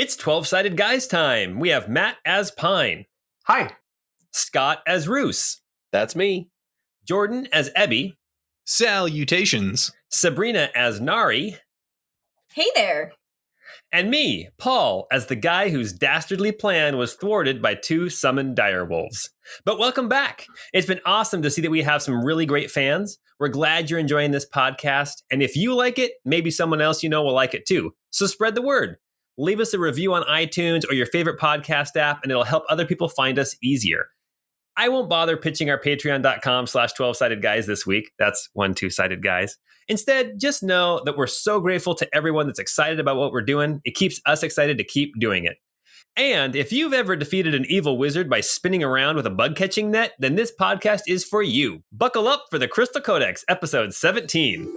It's 12-Sided Guys time. We have Matt as Pine. Hi. Scott as Roos. That's me. Jordan as Ebby. Salutations. Sabrina as Nari. Hey there. And me, Paul, as the guy whose dastardly plan was thwarted by two summoned direwolves. But welcome back. It's been awesome to see that we have some really great fans. We're glad you're enjoying this podcast. And if you like it, maybe someone else you know will like it too. So spread the word. Leave us a review on iTunes or your favorite podcast app, and it'll help other people find us easier. I won't bother pitching our patreon.com/12sided guys this week. That's 2sided guys. Instead, just know that we're so grateful to everyone that's excited about what we're doing. It keeps us excited to keep doing it. And if you've ever defeated an evil wizard by spinning around with a bug-catching net, then this podcast is for you. Buckle up for the Crystal Codex, episode 17.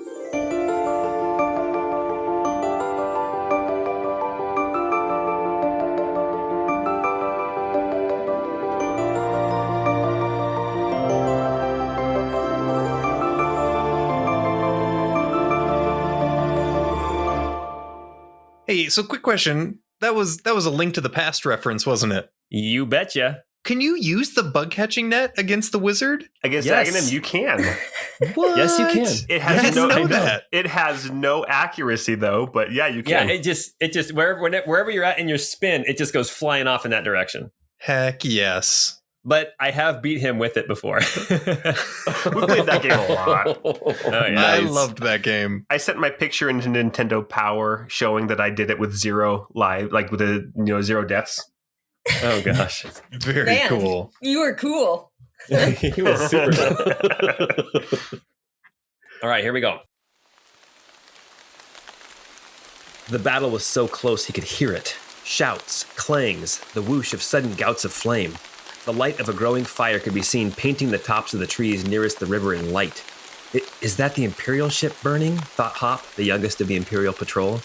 Hey, so quick question. That was a Link to the Past reference, wasn't it? You betcha. Can you use the bug catching net against the wizard? Against Yes. Aghanim, you can. What? Yes, you can. It I has didn't no know that. It has no accuracy though, but yeah, you Yeah, can. it just wherever you're at in your spin, it just goes flying off in that direction. Heck yes. But I have beat him with it before. We played that game a lot. Oh, yeah. I loved that game. I sent my picture into Nintendo Power showing that I did it with zero live, like with zero deaths. Oh gosh. Very Man. cool. You were cool. He was super All right, here we go. The battle was so close he could hear it. Shouts, clangs, the whoosh of sudden gouts of flame. The light of a growing fire could be seen painting the tops of the trees nearest the river in light. Is that the Imperial ship burning? Thought Hop, the youngest of the Imperial patrol.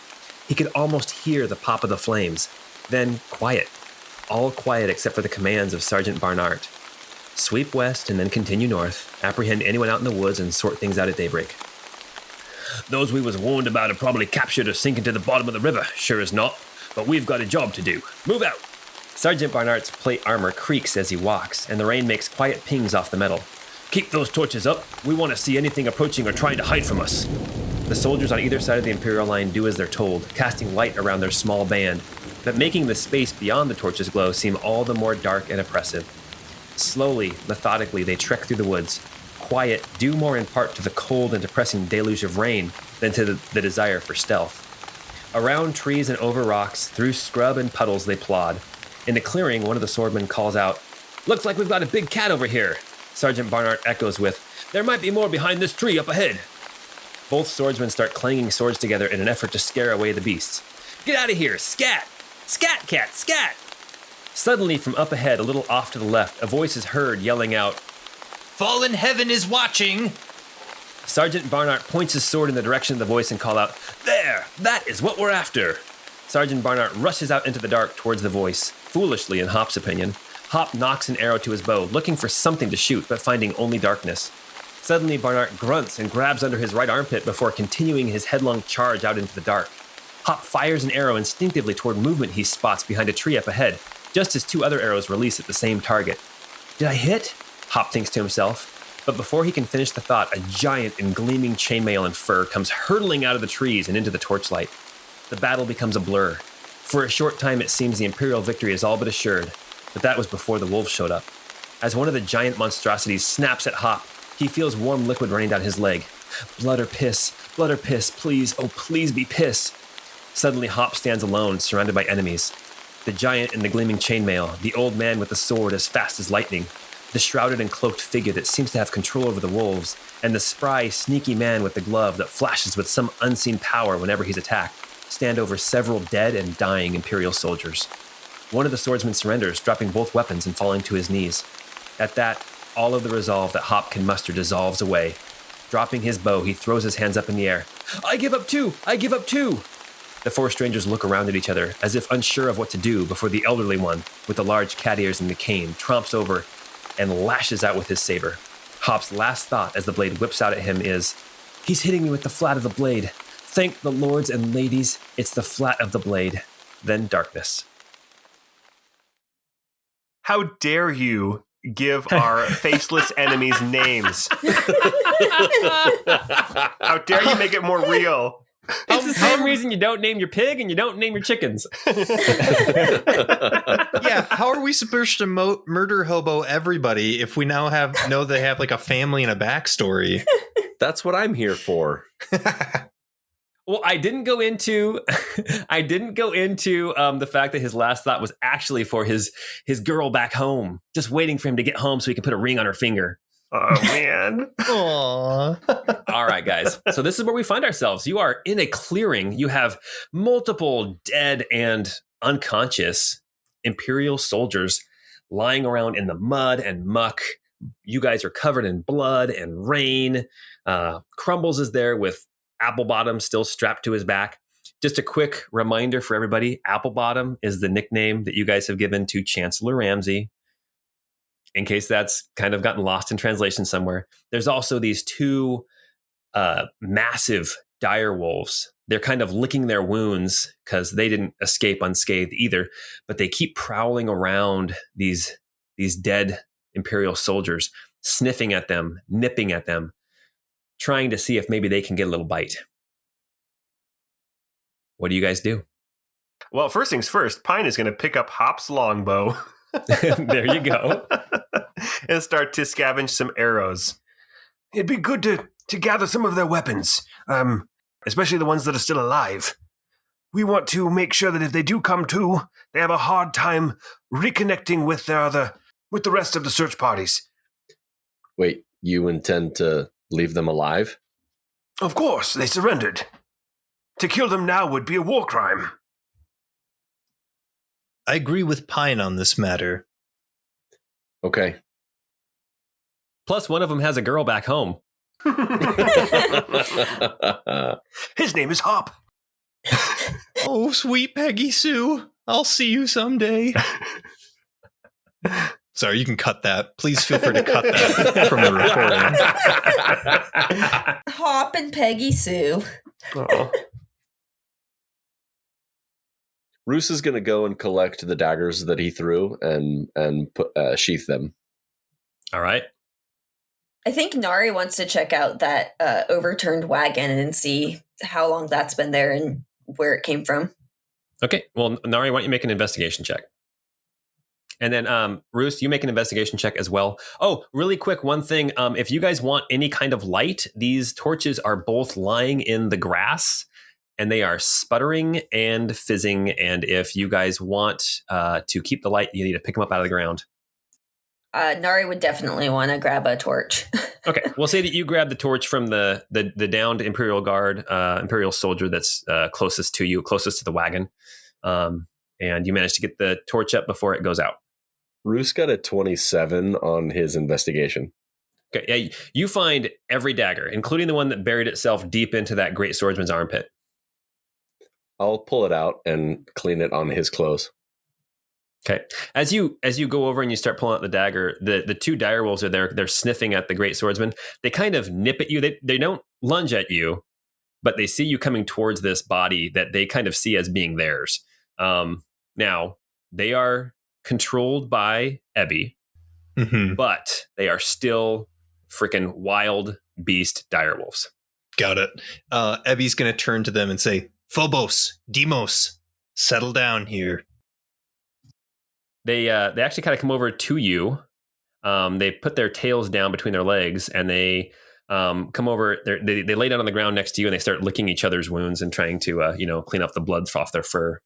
He could almost hear the pop of the flames. Then quiet. All quiet except for the commands of Sergeant Barnard. Sweep west and then continue north. Apprehend anyone out in the woods and sort things out at daybreak. Those we was warned about are probably captured or sinking to the bottom of the river. Sure as not. But we've got a job to do. Move out. Sergeant Barnard's plate armor creaks as he walks, and the rain makes quiet pings off the metal. Keep those torches up. We want to see anything approaching or trying to hide from us. The soldiers on either side of the Imperial line do as they're told, casting light around their small band, but making the space beyond the torches' glow seem all the more dark and oppressive. Slowly, methodically, they trek through the woods, quiet due more in part to the cold and depressing deluge of rain than to the desire for stealth. Around trees and over rocks, through scrub and puddles they plod. In the clearing, one of the swordmen calls out, "Looks like we've got a big cat over here." Sergeant Barnard echoes with, "There might be more behind this tree up ahead." Both swordsmen start clanging swords together in an effort to scare away the beasts. "Get out of here, scat! Scat, cat, scat!" Suddenly, from up ahead, a little off to the left, a voice is heard yelling out, Fallen heaven is watching. Sergeant Barnard points his sword in the direction of the voice and calls out, "There! That is what we're after!" Sergeant Barnard rushes out into the dark towards the voice, foolishly in Hop's opinion. Hop knocks an arrow to his bow, looking for something to shoot, but finding only darkness. Suddenly, Barnard grunts and grabs under his right armpit before continuing his headlong charge out into the dark. Hop fires an arrow instinctively toward movement he spots behind a tree up ahead, just as two other arrows release at the same target. Did I hit? Hop thinks to himself. But before he can finish the thought, a giant in gleaming chainmail and fur comes hurtling out of the trees and into the torchlight. The battle becomes a blur. For a short time, it seems the Imperial victory is all but assured, but that was before the wolves showed up. As one of the giant monstrosities snaps at Hop, he feels warm liquid running down his leg. Blood or piss, please, oh please be piss. Suddenly, Hop stands alone, surrounded by enemies. The giant in the gleaming chainmail, the old man with the sword as fast as lightning, the shrouded and cloaked figure that seems to have control over the wolves, and the spry, sneaky man with the glove that flashes with some unseen power whenever he's attacked, stand over several dead and dying Imperial soldiers. One of the swordsmen surrenders, dropping both weapons and falling to his knees. At that, all of the resolve that Hop can muster dissolves away. Dropping his bow, he throws his hands up in the air. I give up too! I give up too! The four strangers look around at each other, as if unsure of what to do, before the elderly one, with the large cat ears and the cane, tromps over and lashes out with his saber. Hop's last thought as the blade whips out at him is, "He's hitting me with the flat of the blade. Thank the lords and ladies, it's the flat of the blade." then darkness. How dare you give our faceless enemies names? How dare you make it more real? It's the same reason you don't name your pig and you don't name your chickens. Yeah, how are we supposed to murder hobo everybody if we now know they have like a family and a backstory? That's what I'm here for. Well, I didn't go into the fact that his last thought was actually for his girl back home, just waiting for him to get home so he can put a ring on her finger. Oh, man. Aww. All right, guys. So this is where we find ourselves. You are in a clearing. You have multiple dead and unconscious Imperial soldiers lying around in the mud and muck. You guys are covered in blood and rain. Crumbles is there with Applebottom still strapped to his back. Just a quick reminder for everybody, Applebottom is the nickname that you guys have given to Chancellor Ramsay, in case that's kind of gotten lost in translation somewhere. There's also these two massive dire wolves. They're kind of licking their wounds because they didn't escape unscathed either, but they keep prowling around these dead Imperial soldiers, sniffing at them, nipping at them, trying to see if maybe they can get a little bite. What do you guys do? Well, first things first, Pine is going to pick up Hop's longbow. There you go. And start to scavenge some arrows. It'd be good to gather some of their weapons, especially the ones that are still alive. We want to make sure that if they do come to, they have a hard time reconnecting with the rest of the search parties. Wait, you intend to leave them alive? Of course, they surrendered. To kill them now would be a war crime. I agree with Pine on this matter. Okay. Plus, one of them has a girl back home. His name is Hop. Oh, sweet Peggy Sue. I'll see you someday. Sorry, you can cut that. Please feel free to cut that from the recording. Hop and Peggy Sue. Oh. Roos is going to go and collect the daggers that he threw and put, sheath them. All right. I think Nari wants to check out that overturned wagon and see how long that's been there and where it came from. Okay. Well, Nari, why don't you make an investigation check? And then, Roos, you make an investigation check as well. Oh, really quick, one thing. If you guys want any kind of light, these torches are both lying in the grass, and they are sputtering and fizzing. And if you guys want to keep the light, you need to pick them up out of the ground. Nari would definitely want to grab a torch. Okay, we'll say that you grab the torch from the downed Imperial guard, Imperial soldier that's closest to you, closest to the wagon. And you manage to get the torch up before it goes out. Roos got a 27 on his investigation. Okay, yeah, you find every dagger, including the one that buried itself deep into that great swordsman's armpit. I'll pull it out and clean it on his clothes. Okay, as you go over and you start pulling out the dagger, the two dire wolves are there. They're sniffing at the great swordsman. They kind of nip at you. They don't lunge at you, but they see you coming towards this body that they kind of see as being theirs. Now they are controlled by Ebby, but they are still freaking wild beast dire wolves. Got it. Ebby's going to turn to them and say, Phobos, Demos, settle down here. They actually kind of come over to you. They put their tails down between their legs and they come over. They lay down on the ground next to you and they start licking each other's wounds and trying to clean up the blood off their fur.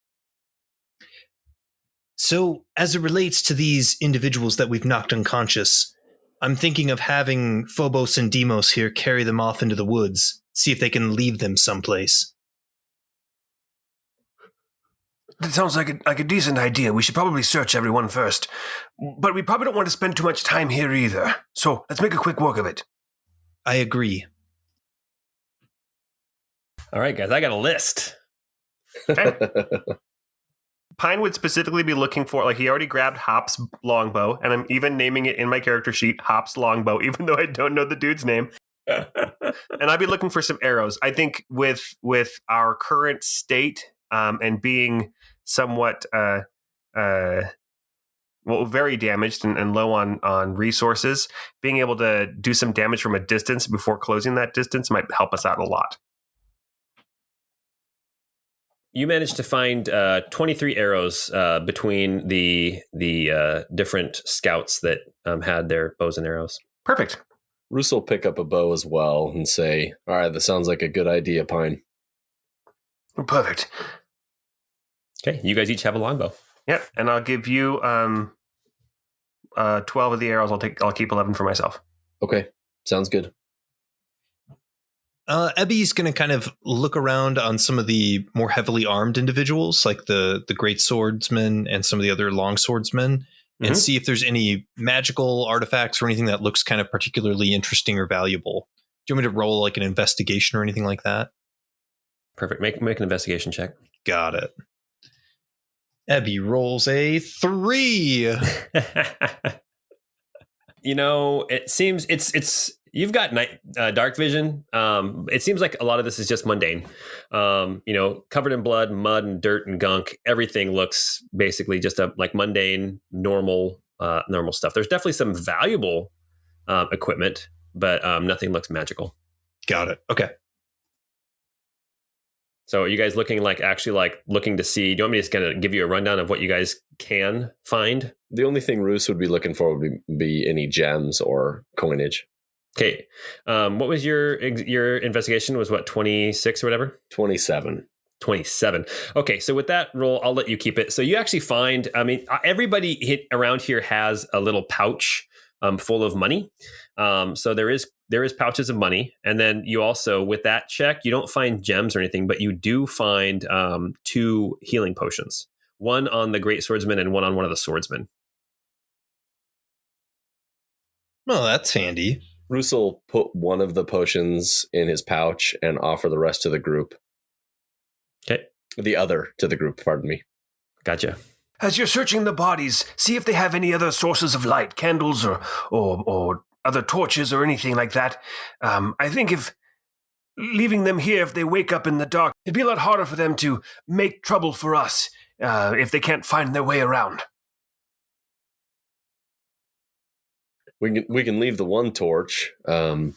So, as it relates to these individuals that we've knocked unconscious, I'm thinking of having Phobos and Demos here carry them off into the woods, see if they can leave them someplace. That sounds like a decent idea. We should probably search everyone first. But we probably don't want to spend too much time here either. So let's make a quick work of it. I agree. All right, guys, I got a list. Okay. Pine would specifically be looking for, like, he already grabbed Hop's longbow, and I'm even naming it in my character sheet, Hop's longbow, even though I don't know the dude's name. And I'd be looking for some arrows. I think with our current state and being somewhat very damaged and low on resources, being able to do some damage from a distance before closing that distance might help us out a lot. You managed to find 23 arrows between the different scouts that had their bows and arrows. Perfect. Roos will pick up a bow as well and say, all right, that sounds like a good idea, Pine. Perfect. Okay, you guys each have a longbow. Yep, and I'll give you 12 of the arrows. I'll keep 11 for myself. Okay, sounds good. Ebby's going to kind of look around on some of the more heavily armed individuals, like the great swordsmen and some of the other long swordsmen, and see if there's any magical artifacts or anything that looks kind of particularly interesting or valuable. Do you want me to roll like an investigation or anything like that? Perfect. Make an investigation check. Got it. Ebby rolls a 3. It seems it's you've got dark vision. It seems like a lot of this is just mundane. Covered in blood, mud, and dirt and gunk. Everything looks basically just like mundane, normal stuff. There's definitely some valuable equipment, but nothing looks magical. Got it. Okay. So are you guys looking to see? Do you want me to just kind of give you a rundown of what you guys can find? The only thing Roos would be looking for would be any gems or coinage. Okay. What was your investigation? Was what, 26 or whatever? 27. 27. Okay, so with that roll, I'll let you keep it. So you actually find, everybody around here has a little pouch full of money. So there is pouches of money. And then you also, with that check, you don't find gems or anything, but you do find 2 healing potions. One on the great swordsman and one on one of the swordsmen. Well, that's handy. Roos will put one of the potions in his pouch and offer the rest to the group. Okay. The other to the group, pardon me. Gotcha. As you're searching the bodies, see if they have any other sources of light, candles or other torches or anything like that. I think if leaving them here, if they wake up in the dark, it'd be a lot harder for them to make trouble for us if they can't find their way around. We can leave the one torch. No,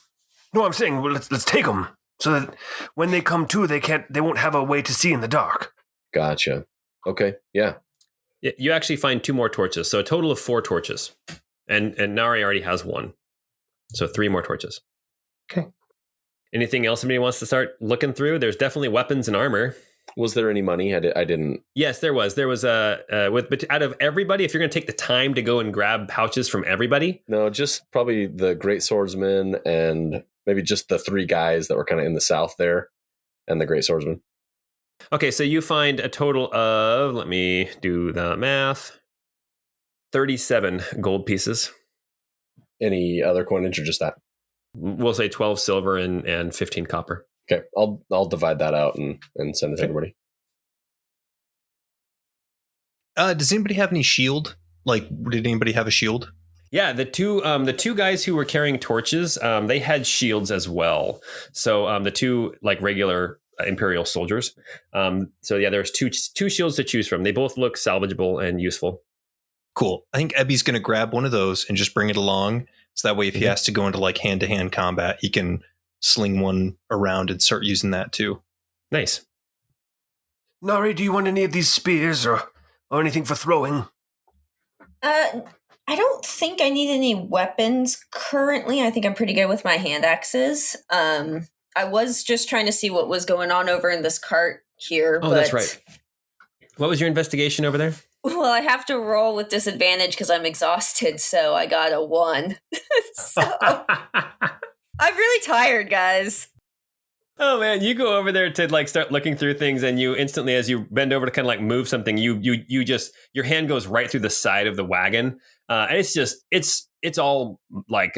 I'm saying let's take them so that when they come to, they won't have a way to see in the dark. Gotcha. Okay. Yeah. You actually find 2 more torches, so a total of 4 torches, and Nari already has 1, so 3 more torches. Okay. Anything else somebody wants to start looking through? There's definitely weapons and armor. Was there any money? I didn't. Yes, there was. There was out of everybody, if you're going to take the time to go and grab pouches from everybody. No, just probably the great swordsman and maybe just the 3 guys that were kind of in the south there, and the great swordsman. Okay, so you find a total of, let me do the math, 37 gold pieces. Any other coinage or just that? We'll say 12 silver and 15 copper. Okay, I'll divide that out and send it to everybody. Does anybody have any shield? Like, did anybody have a shield? Yeah, the two guys who were carrying torches, they had shields as well. So the 2 like regular Imperial soldiers. So yeah, there's two shields to choose from. They both look salvageable and useful. Cool. I think Ebby's going to grab one of those and just bring it along. So that way, if he has to go into like hand-to-hand combat, he can sling one around and start using that too. Nice. Nari, do you want any of these spears or anything for throwing? I don't think I need any weapons currently. I think I'm pretty good with my hand axes. I was just trying to see what was going on over in this cart here. Oh, that's right. What was your investigation over there? Well, I have to roll with disadvantage because I'm exhausted, so I got a 1. So I'm really tired, guys. Oh man, you go over there to like start looking through things, and you instantly, as you bend over to kind of like move something, you just your hand goes right through the side of the wagon, and it's all like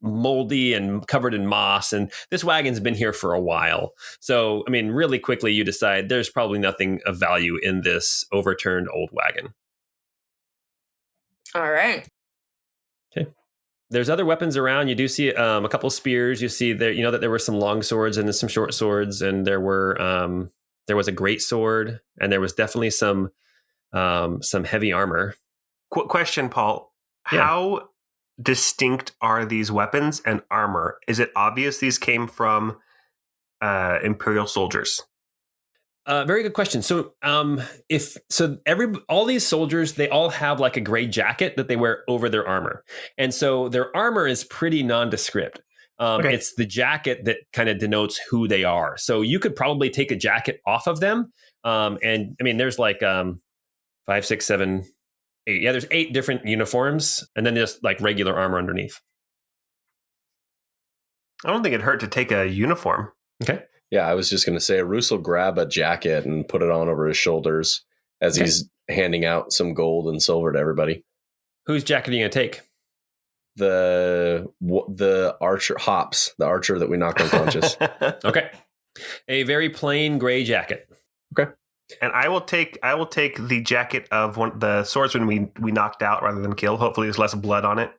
moldy and covered in moss, and this wagon's been here for a while. So I mean, really quickly, you decide there's probably nothing of value in this overturned old wagon. All right. Okay. There's other weapons around. You do see a couple spears. You see there, that there were some long swords and some short swords, and there were There was a great sword, and there was definitely some heavy armor. Question, Paul. Yeah. How distinct are these weapons and armor? Is it obvious these came from Imperial soldiers? Very good question. So, all these soldiers, they all have like a gray jacket that they wear over their armor, and so their armor is pretty nondescript. Okay. It's the jacket that kind of denotes who they are. So you could probably take a jacket off of them, and I mean, there's like 5, 6, 7, 8. Yeah, there's 8 different uniforms, and then just like regular armor underneath. I don't think it'd hurt to take a uniform. Okay. Yeah, I was just going to say, Roos will grab a jacket and put it on over his shoulders as he's handing out some gold and silver to everybody. Whose jacket are you going to take? The archer, Hops, the archer that we knocked unconscious. Okay. A very plain gray jacket. Okay. And I will take the jacket of one the swordsman we knocked out rather than killed. Hopefully there's less blood on it.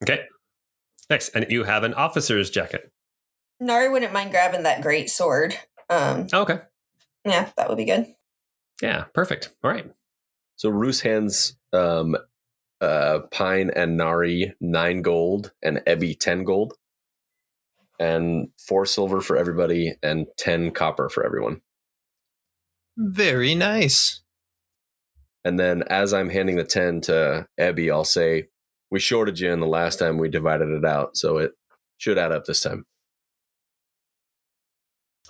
Okay. Next. And you have an officer's jacket. Nari wouldn't mind grabbing that great sword. Okay. Yeah, that would be good. Yeah, perfect. All right. So Roos hands Pine and Nari 9 gold and Ebby 10 gold. And 4 silver for everybody and 10 copper for everyone. Very nice. And then as I'm handing the 10 to Ebby, I'll say, we shorted you in the last time we divided it out, so it should add up this time.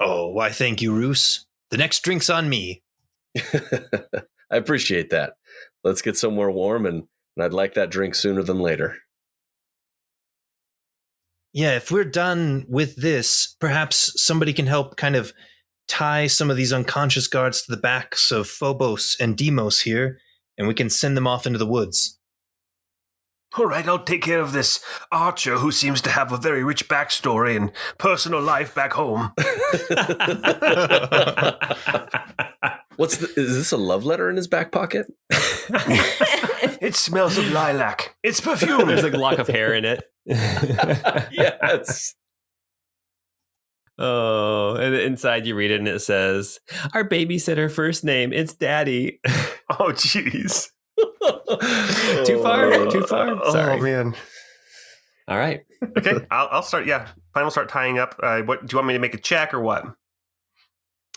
Oh, why thank you, Roos. The next drink's on me. I appreciate that. Let's get somewhere warm, and I'd like that drink sooner than later. Yeah, if we're done with this, perhaps somebody can help kind of tie some of these unconscious guards to the backs of Phobos and Deimos here, and we can send them off into the woods. All right, I'll take care of this archer who seems to have a very rich backstory and personal life back home. Is this a love letter in his back pocket? It smells of lilac. It's perfume. There's like a lock of hair in it. Yes. Oh, and inside you read it and it says, our babysitter first name, it's Daddy. Oh, jeez. Too far? Sorry. Oh, man. All right. Okay, I'll start. Yeah, Pine will start tying up. What do you want me to make a check or what?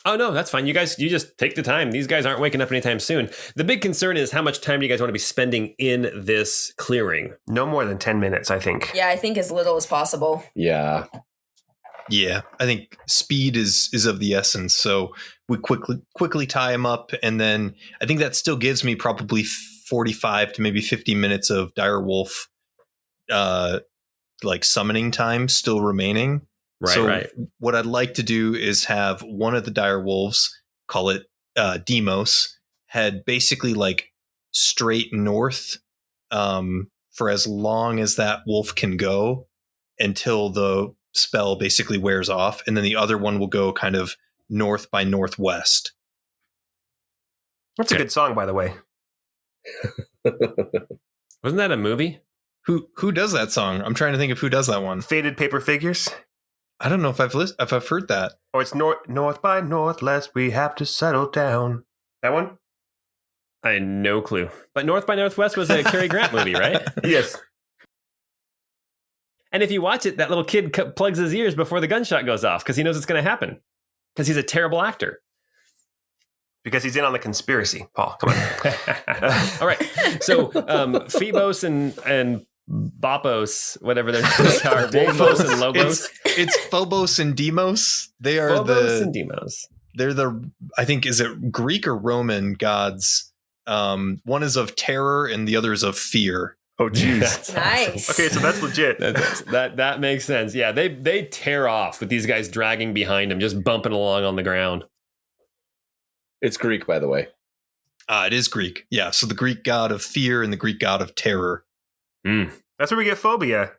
Oh, no, that's fine. You just take the time. These guys aren't waking up anytime soon. The big concern is how much time do you guys want to be spending in this clearing? No more than 10 minutes, I think. Yeah, I think as little as possible. Yeah. Yeah, I think speed is of the essence. So we quickly tie him up, and then I think that still gives me probably 45 to maybe 50 minutes of direwolf like summoning time still remaining. Right. What I'd like to do is have one of the direwolves, call it Deimos, head basically like straight north for as long as that wolf can go until the spell basically wears off, and then the other one will go kind of north by northwest. That's a good song, by the way. Wasn't that a movie? Who does that song? I'm trying to think of who does that one. Faded Paper Figures. I don't know if I've heard that. Or it's north by north, lest we have to settle down. That one? I had no clue. But North by Northwest was a Cary Grant movie, right? Yes. And if you watch it, that little kid plugs his ears before the gunshot goes off because he knows it's going to happen. Because he's a terrible actor. Because he's in on the conspiracy, Paul. Come on. All right. So Phoebos and Bopos, whatever their names are, Wolfos and Lobos. It's Phobos and Deimos. They are Phobos and Deimos. They're I think, is it Greek or Roman gods? One is of terror and the other is of fear. Oh, geez. Nice. Okay, so that's legit. That makes sense. Yeah, they tear off with these guys dragging behind them, just bumping along on the ground. It's Greek, by the way. It is Greek. Yeah, so the Greek god of fear and the Greek god of terror. That's where we get phobia.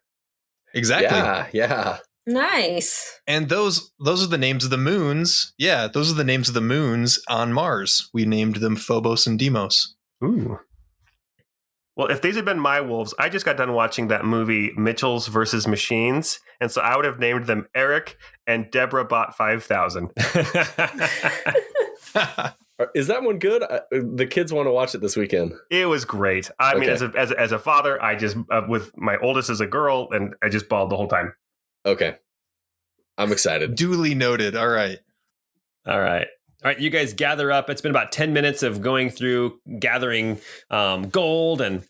Exactly. Yeah. Nice. And those are the names of the moons. Yeah, those are the names of the moons on Mars. We named them Phobos and Deimos. Ooh. Well, if these had been my wolves, I just got done watching that movie Mitchells versus Machines, and so I would have named them Eric and Deborah Bot 5000. Is that one good? The kids want to watch it this weekend. It was great. I mean, as a father, I just with my oldest as a girl, and I just bawled the whole time. Okay, I'm excited. Duly noted. All right. All right. You guys gather up. It's been about 10 minutes of going through, gathering gold and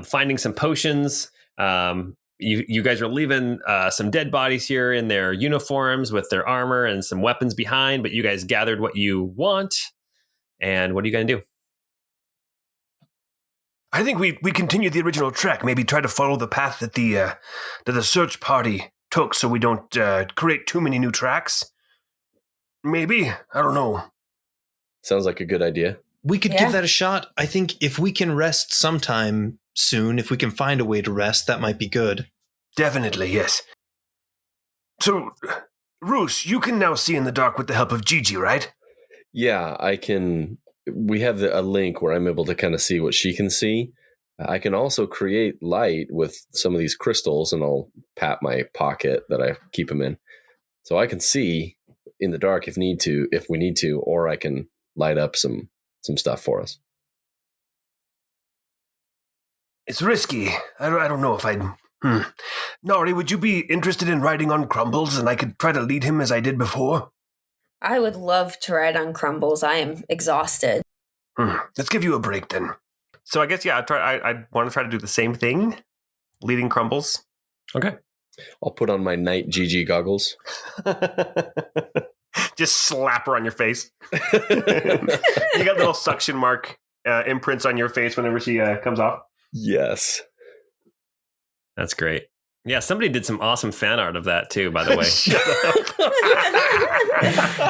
finding some potions. You guys are leaving some dead bodies here in their uniforms with their armor and some weapons behind, but you guys gathered what you want. And what are you going to do? I think we continue the original track. Maybe try to follow the path that the search party took, so we don't create too many new tracks. Maybe. I don't know. Sounds like a good idea. We could give that a shot. I think if we can rest sometime soon, if we can find a way to rest, that might be good. Definitely, yes. So, Roos, you can now see in the dark with the help of Gigi, right? Yeah, I can. We have a link where I'm able to kind of see what she can see. I can also create light with some of these crystals, and I'll pat my pocket that I keep them in. So I can see in the dark if we need to, or I can light up some stuff for us. It's risky. I don't know if I'd... Nari, would you be interested in riding on Crumbles, and I could try to lead him as I did before? I would love to ride on Crumbles. I am exhausted. Let's give you a break then. So I guess, I want to try to do the same thing, leading Crumbles. Okay. I'll put on my night GG goggles. Just slap her on your face. You got little suction mark imprints on your face whenever she comes off. Yes. That's great. Yeah, somebody did some awesome fan art of that too, by the way.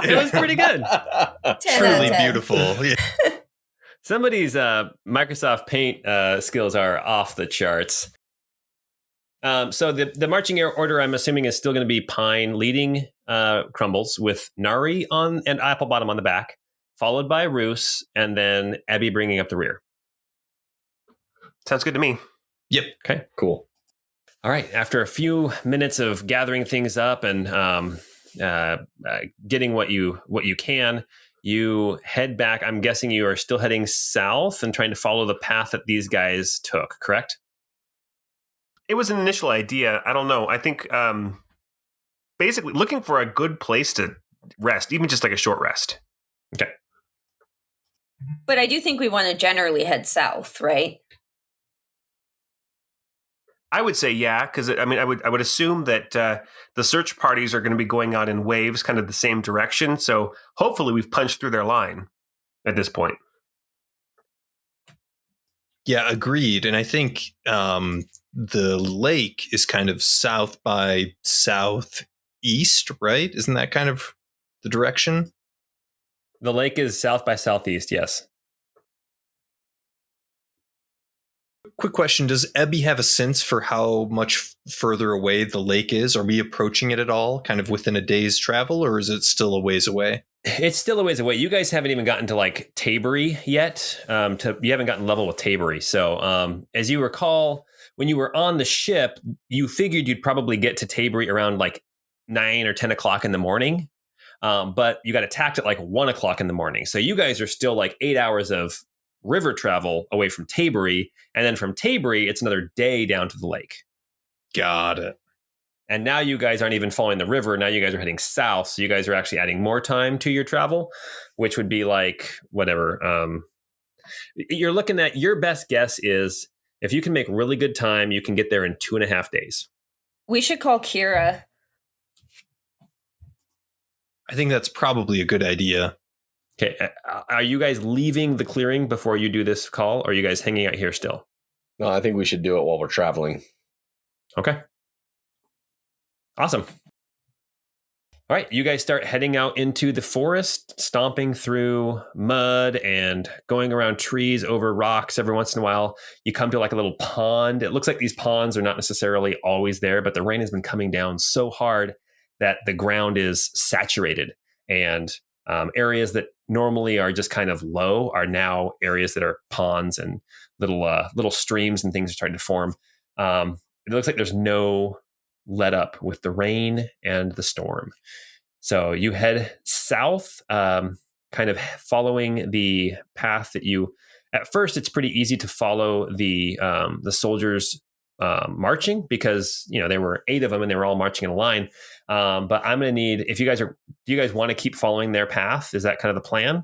It was pretty good. Truly beautiful. Yeah. Somebody's Microsoft Paint skills are off the charts. So the marching order, I'm assuming, is still going to be Pine leading Crumbles with Nari and Applebottom on the back, followed by Roos, and then Abby bringing up the rear. Sounds good to me. Yep. Okay. Cool. All right. After a few minutes of gathering things up and getting what you can, you head back. I'm guessing you are still heading south and trying to follow the path that these guys took, correct? It was an initial idea. I don't know. I think basically looking for a good place to rest, even just like a short rest. Okay. But I do think we want to generally head south, right? I would say because I would assume that the search parties are going to be going out in waves, kind of the same direction. So hopefully we've punched through their line at this point. Yeah, agreed. And I think the lake is kind of south by southeast, right? Isn't that kind of the direction? The lake is south by southeast, yes. Quick question. Does Ebby have a sense for how much further away the lake is? Are we approaching it at all, kind of within a day's travel, or is it still a ways away? It's still a ways away. You guys haven't even gotten to like Tabery yet. You haven't gotten level with Tabery. So as you recall, when you were on the ship, you figured you'd probably get to Tabery around like 9 or 10 o'clock in the morning. But you got attacked at like 1 o'clock in the morning. So you guys are still like 8 hours of river travel away from Tabery. And then from Tabery, it's another day down to the lake. Got it. And now you guys aren't even following the river. Now you guys are heading south. So you guys are actually adding more time to your travel, which would be like whatever. You're looking at, your best guess is if you can make really good time, you can get there in 2.5 days. We should call Kira. I think that's probably a good idea. Okay. Are you guys leaving the clearing before you do this call? Or are you guys hanging out here still? No, I think we should do it while we're traveling. Okay. Awesome. All right. You guys start heading out into the forest, stomping through mud and going around trees, over rocks. Every once in a while, you come to like a little pond. It looks like these ponds are not necessarily always there, but the rain has been coming down so hard that the ground is saturated. And Areas that normally are just kind of low are now areas that are ponds and little streams and things are starting to form. It looks like there's no let up with the rain and the storm. So you head south, kind of following the path that you. At first, it's pretty easy to follow the soldiers marching because there were 8 of them and they were all marching in a line. But I'm going to need, if you guys do you guys want to keep following their path? Is that kind of the plan?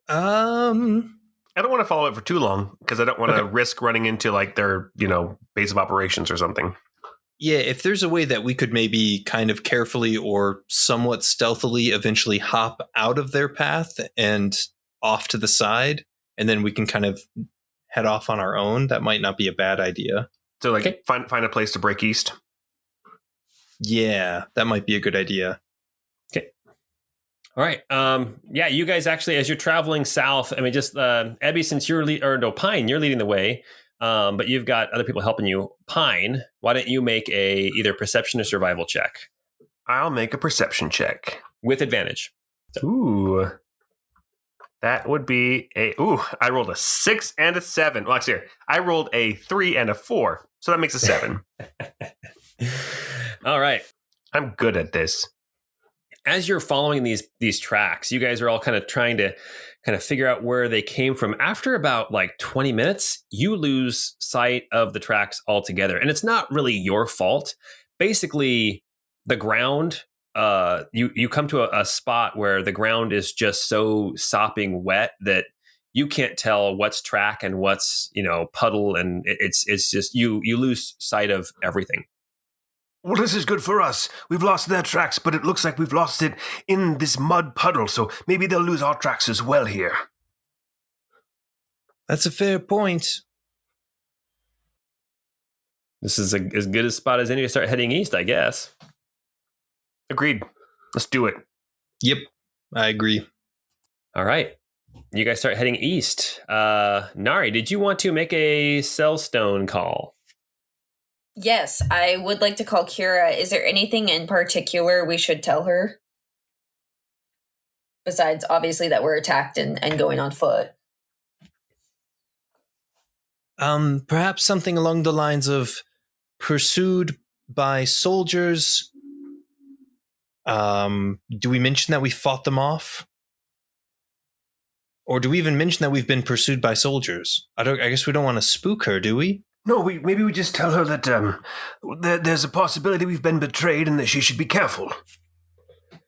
I don't want to follow it for too long because I don't want to risk running into like their, base of operations or something. Yeah, if there's a way that we could maybe kind of carefully or somewhat stealthily eventually hop out of their path and off to the side, and then we can kind of head off on our own, that might not be a bad idea. So find a place to break east. Yeah, that might be a good idea. Okay. All right. You guys actually, as you're traveling south, I mean, just Ebby, since Pine, you're leading the way, but you've got other people helping you. Pine, why don't you make either perception or survival check? I'll make a perception check. With advantage. Ooh. That would be I rolled a 6 and a 7. Well, actually, I rolled a 3 and a 4. So that makes a 7. All right. I'm good at this. As you're following these tracks, you guys are all kind of trying to kind of figure out where they came from. After about like 20 minutes, you lose sight of the tracks altogether. And it's not really your fault. Basically, the ground, you come to a spot where the ground is just so sopping wet that you can't tell what's track and what's, puddle. And it's just, you lose sight of everything. Well, this is good for us. We've lost their tracks, but it looks like we've lost it in this mud puddle, so maybe they'll lose our tracks as well here. That's a fair point. This is as good a spot as any to start heading east, I guess. Agreed. Let's do it. Yep, I agree. All right. You guys start heading east. Nari, did you want to make a cellstone call? Yes, I would like to call Kira. Is there anything in particular we should tell her? Besides, obviously, that we're attacked and going on foot. Perhaps something along the lines of pursued by soldiers. Do we mention that we fought them off? Or do we even mention that we've been pursued by soldiers? I guess we don't want to spook her, do we? No, maybe we just tell her that there's a possibility we've been betrayed and that she should be careful.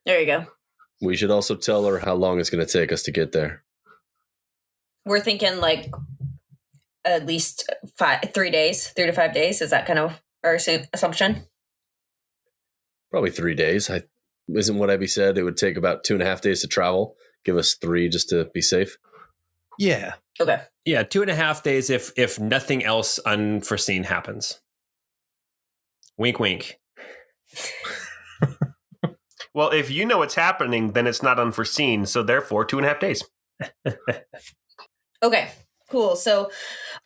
There you go. We should also tell her how long it's going to take us to get there. We're thinking like at least 3 days, 3 to 5 days. Is that kind of our assumption? Probably 3 days. Isn't what Abby said? It would take about 2.5 days to travel. Give us 3 just to be safe. Yeah. Okay. Yeah, 2.5 days if nothing else unforeseen happens. Wink, wink. Well, if you know what's happening, then it's not unforeseen. So therefore, 2.5 days. Okay, cool. So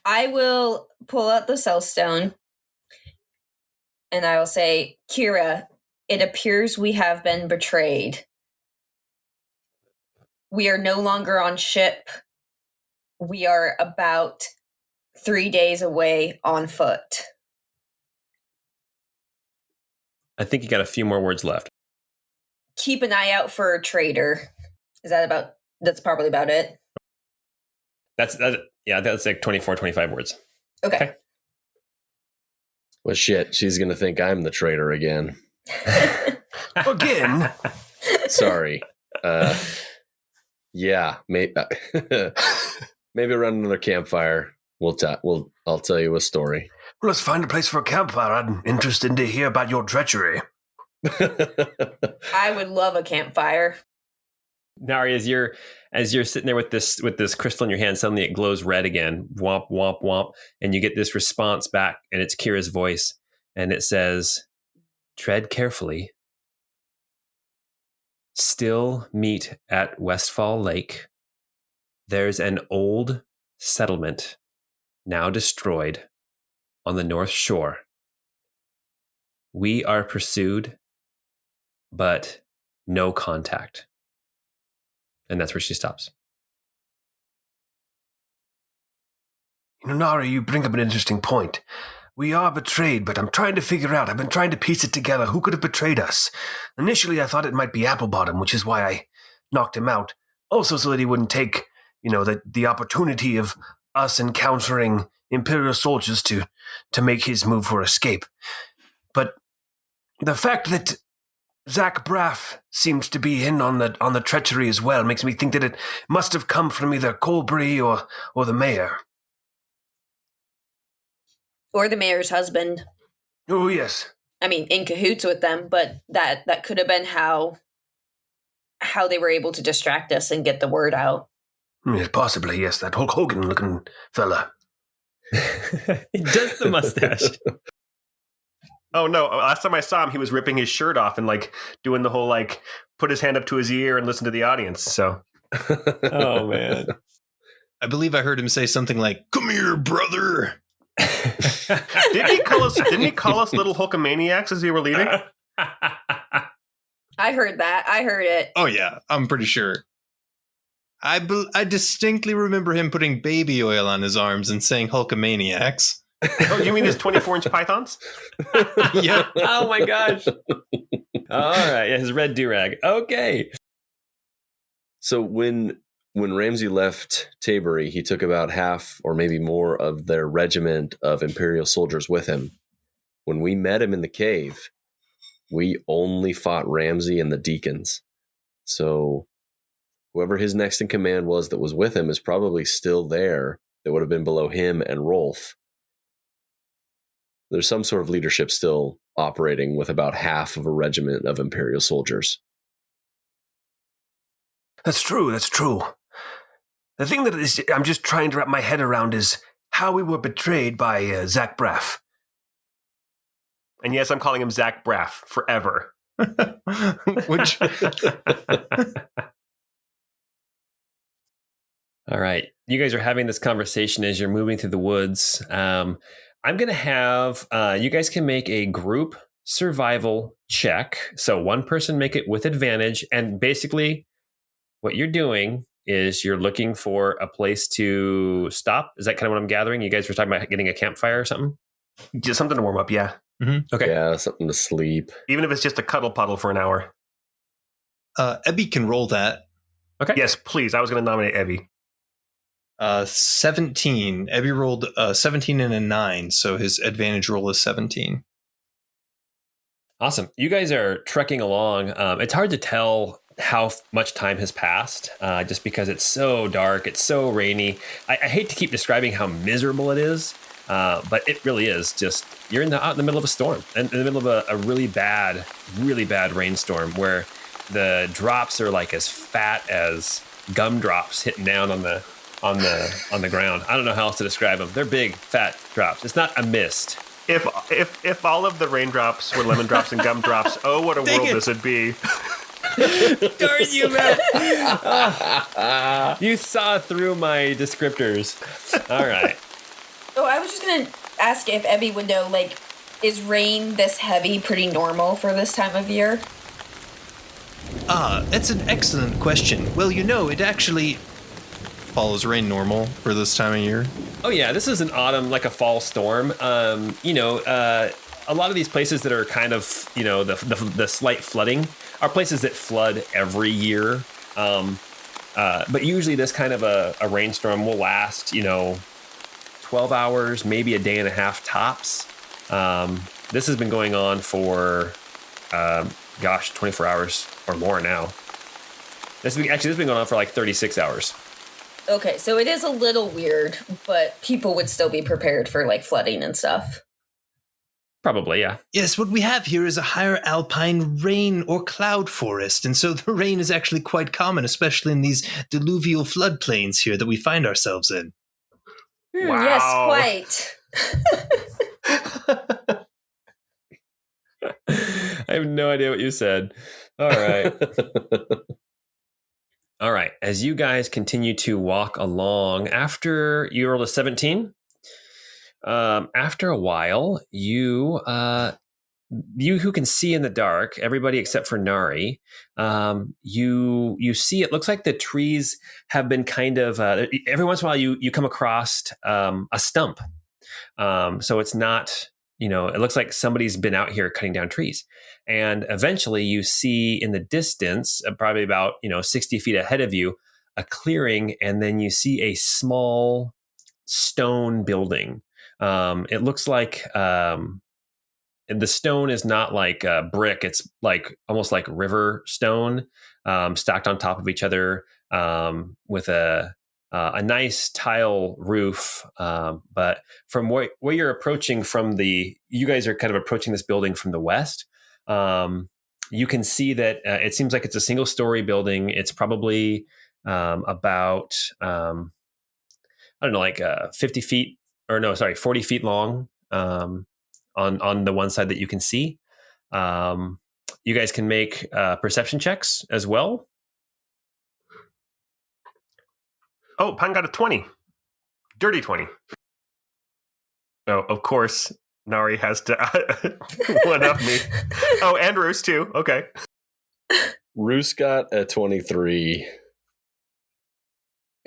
I will pull out the cellstone and I will say, Kira, it appears we have been betrayed. We are no longer on ship. We are about 3 days away on foot. I think you got a few more words left. Keep an eye out for a traitor. That's probably about it. That's like 24, 25 words. Okay. Well, shit, she's going to think I'm the traitor again. Again? Sorry. Yeah, maybe around another campfire, I'll tell you a story. Well, let's find a place for a campfire. I'm interested to hear about your treachery. I would love a campfire. Nari, as you're sitting there with this crystal in your hand, suddenly it glows red again. Womp, womp, womp. And you get this response back, and it's Kira's voice. And it says, tread carefully. Still meet at Westfall Lake. There's an old settlement, now destroyed, on the north shore. We are pursued, but no contact. And that's where she stops. Nari, you bring up an interesting point. We are betrayed, but I'm trying to figure out. I've been trying to piece it together. Who could have betrayed us? Initially, I thought it might be Applebottom, which is why I knocked him out. Also, so that he wouldn't take, the opportunity of us encountering Imperial soldiers to make his move for escape. But the fact that Zach Braff seems to be in on the treachery as well makes me think that it must have come from either Colbury or the mayor. Or the mayor's husband. Oh, yes. I mean, in cahoots with them, but that could have been how they were able to distract us and get the word out. Yes, possibly, yes. That Hulk Hogan-looking fella. He does the mustache. Oh, no. Last time I saw him, he was ripping his shirt off and, doing the whole, put his hand up to his ear and listen to the audience, so. Oh, man. I believe I heard him say something like, "Come here, brother." Didn't he call us little Hulkamaniacs as we were leaving? I heard that. I heard it. Oh, yeah. I'm pretty sure. I distinctly remember him putting baby oil on his arms and saying Hulkamaniacs. Oh, you mean his 24-inch pythons? Yeah. Oh, my gosh. All right. Yeah, his red do-rag. Okay. So when Ramsay left Tabery, he took about half or maybe more of their regiment of Imperial soldiers with him. When we met him in the cave, we only fought Ramsay and the deacons. So whoever his next in command was that was with him is probably still there. That would have been below him and Rolf. There's some sort of leadership still operating with about half of a regiment of Imperial soldiers. That's true. The thing that I'm just trying to wrap my head around is how we were betrayed by Zach Braff. And yes, I'm calling him Zach Braff forever. Which... All right. You guys are having this conversation as you're moving through the woods. I'm going to have you guys can make a group survival check. So one person make it with advantage. And basically what you're doing is you're looking for a place to stop. Is that kind of what I'm gathering? You guys were talking about getting a campfire or something? Just something to warm up, yeah. Mm-hmm. Okay. Yeah, something to sleep. Even if it's just a cuddle puddle for an hour. Ebby can roll that. Okay. Yes, please. I was going to nominate Ebby. 17. Ebby rolled 17 and a 9, so his advantage roll is 17. Awesome. You guys are trekking along. It's hard to tell how much time has passed just because it's so dark. It's so rainy. I hate to keep describing how miserable it is, but it really is. Just you're out in the middle of a storm, in the middle of a really bad rainstorm where the drops are like as fat as gumdrops hitting down on the ground. I don't know how else to describe them. They're big, fat drops. It's not a mist. If all of the raindrops were lemon drops and gumdrops, oh, what a world this would be. Darn you, man. You saw through my descriptors. All right. Oh, I was just going to ask if Ebby would know, is rain this heavy pretty normal for this time of year? That's an excellent question. Well, it actually follows rain normal for this time of year. Oh, yeah. This is an autumn, like a fall storm. A lot of these places that are kind of, the slight flooding are places that flood every year. But usually this kind of a rainstorm will last, 12 hours, maybe a day and a half tops. This has been going on for, 24 hours or more now. This has been going on for like 36 hours. Okay, so it is a little weird, but people would still be prepared for flooding and stuff. Probably, yeah. Yes, what we have here is a higher alpine rain or cloud forest, and so the rain is actually quite common, especially in these diluvial floodplains here that we find ourselves in. Wow. Yes, quite. I have no idea what you said. All right. All right. As you guys continue to walk along, after you rolled a 17, after a while, you you who can see in the dark, everybody except for Nari, you see it looks like the trees have been kind of every once in a while you come across a stump. So it's not, it looks like somebody's been out here cutting down trees. And eventually you see in the distance, probably about 60 feet ahead of you, a clearing, and then you see a small stone building. It looks like the stone is not like brick; it's like almost like river stone, stacked on top of each other, with a nice tile roof. But from where you're approaching you guys are kind of approaching this building from the west. You can see that it seems like it's a single story building. It's probably about, I don't know, like 40 feet long, on the one side that you can see. You guys can make perception checks as well. Oh, Pan got a 20. Dirty 20. Oh, of course, Nari has to one up me. Oh, and Roos too. Okay. Roos got a 23.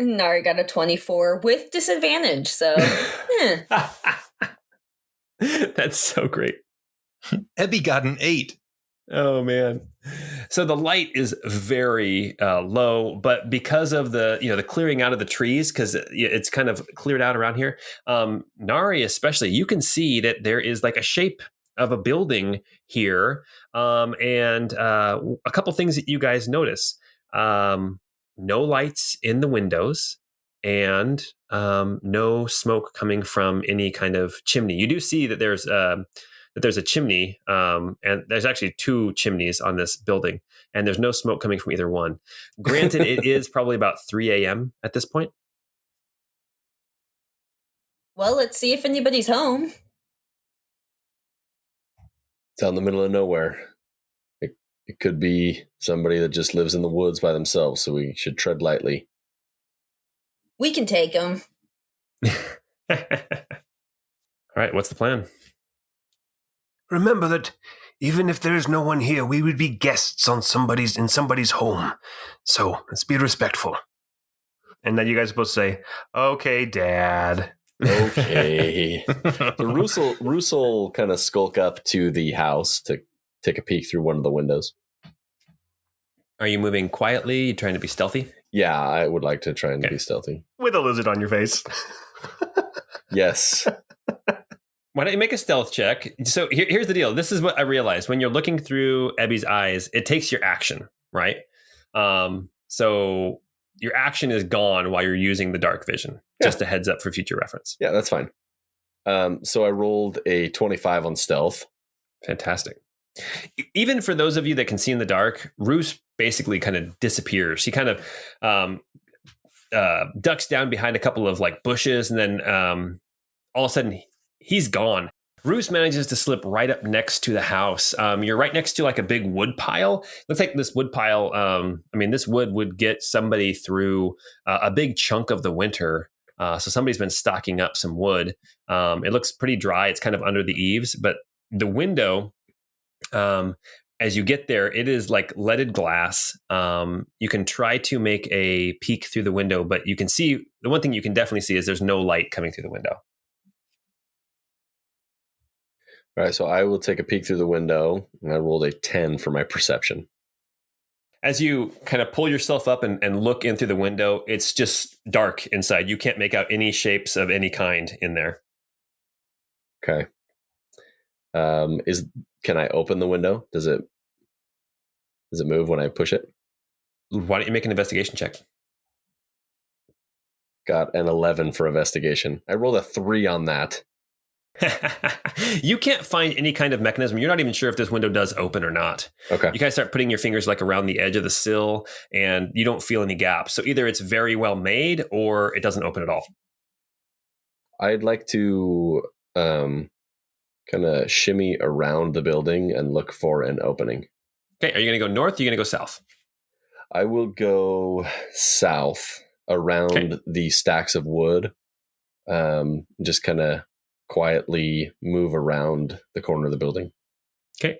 Nari got a 24 with disadvantage, so That's so great. Ebby got an 8. Oh man. So the light is very low, but because of the clearing out of the trees, because it's kind of cleared out around here, Nari especially, you can see that there is like a shape of a building here, and a couple things that you guys notice: no lights in the windows, and no smoke coming from any kind of chimney. You do see that there's a chimney, and there's actually 2 chimneys on this building, and there's no smoke coming from either one. Granted, it is probably about 3 a.m. at this point. well, let's see if anybody's home. It's out in the middle of nowhere. It could be somebody that just lives in the woods by themselves, so we should tread lightly. We can take them. All right, what's the plan? Remember that even if there is no one here, we would be guests in somebody's home. So let's be respectful. And then you guys both say, "Okay, Dad." Okay. So Roos will kind of skulk up to the house to take a peek through one of the windows. Are you moving quietly? You trying to be stealthy? Yeah, I would like to try and be stealthy. With a lizard on your face. Yes. Why don't you make a stealth check? So here's the deal. This is what I realized. When you're looking through Ebby's eyes, it takes your action, right? So your action is gone while you're using the dark vision. Yeah. Just a heads up for future reference. Yeah, that's fine. So I rolled a 25 on stealth. Fantastic. Even for those of you that can see in the dark, Roos basically kind of disappears. He kind of ducks down behind a couple of like bushes, and then all of a sudden he's gone. Roos manages to slip right up next to the house. You're right next to like a big wood pile. Looks like this wood pile, this wood would get somebody through a big chunk of the winter. So somebody's been stocking up some wood. It looks pretty dry. It's kind of under the eaves, but the window, as you get there, it is like leaded glass. You can try to make a peek through the window, but you can see, the one thing you can definitely see is there's no light coming through the window. All right, so I will take a peek through the window, and I rolled a 10 for my perception. As you kind of pull yourself up and look in through the window, it's just dark inside. You can't make out any shapes of any kind in there. Okay. Can I open the window? Does it move when I push it? Why don't you make an investigation check? Got an 11 for investigation. I rolled a 3 on that. You can't find any kind of mechanism. You're not even sure if this window does open or not. Okay. You kind of start putting your fingers like around the edge of the sill, and you don't feel any gaps. So either it's very well made or it doesn't open at all. I'd like to kind of shimmy around the building and look for an opening. Okay. Are you going to go north? Or are you going to go south? I will go south around the stacks of wood. Just kind of quietly move around the corner of the building. Okay.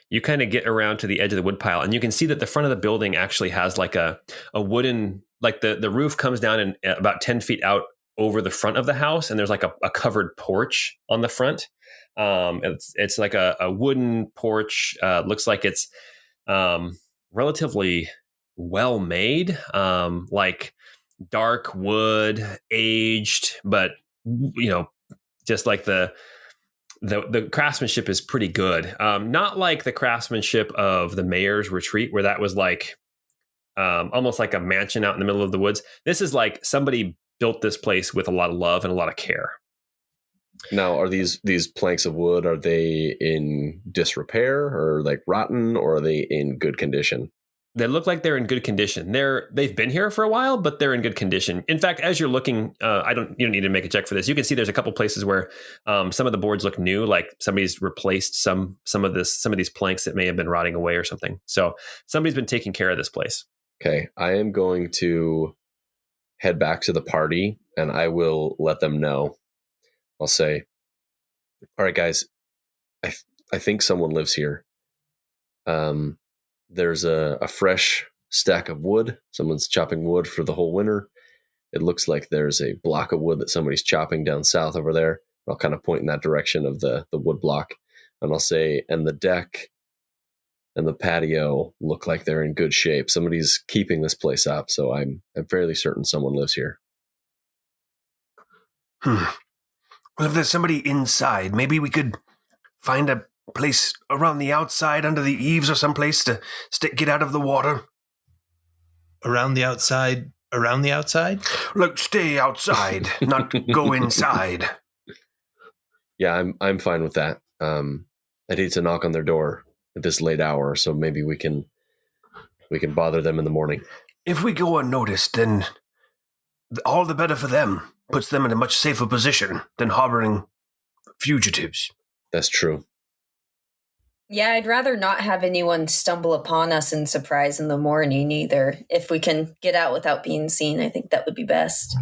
You kind of get around to the edge of the woodpile, and you can see that the front of the building actually has like a wooden, like the roof comes down and about 10 feet out over the front of the house, and there's like a covered porch on the front. It's like a wooden porch. Looks like it's relatively well made, like dark wood, aged, but just like the craftsmanship is pretty good. Not like the craftsmanship of the mayor's retreat, where that was like almost like a mansion out in the middle of the woods. This is like somebody built this place with a lot of love and a lot of care. Now, are these planks of wood, are they in disrepair or like rotten, or are they in good condition? They look like they're in good condition. They've been here for a while, but they're in good condition. In fact, as you're looking, you don't need to make a check for this. You can see there's a couple places where some of the boards look new, like somebody's replaced some of these planks that may have been rotting away or something. So somebody's been taking care of this place. Okay, I am going to head back to the party, and I will let them know. I'll say, all right, guys, I think someone lives here. There's a fresh stack of wood. Someone's chopping wood for the whole winter. It looks like there's a block of wood that somebody's chopping down south over there. I'll kind of point in that direction of the wood block. And I'll say, and the deck and the patio look like they're in good shape. Somebody's keeping this place up, so I'm fairly certain someone lives here. Well, if there's somebody inside, maybe we could find a place around the outside, under the eaves or someplace to get out of the water. Around the outside? Around the outside? Look, stay outside, not go inside. Yeah, I'm fine with that. I'd hate to knock on their door at this late hour, so maybe we can bother them in the morning. If we go unnoticed, then all the better for them. Puts them in a much safer position than harboring fugitives. That's true. Yeah, I'd rather not have anyone stumble upon us in surprise in the morning either. If we can get out without being seen, I think that would be best.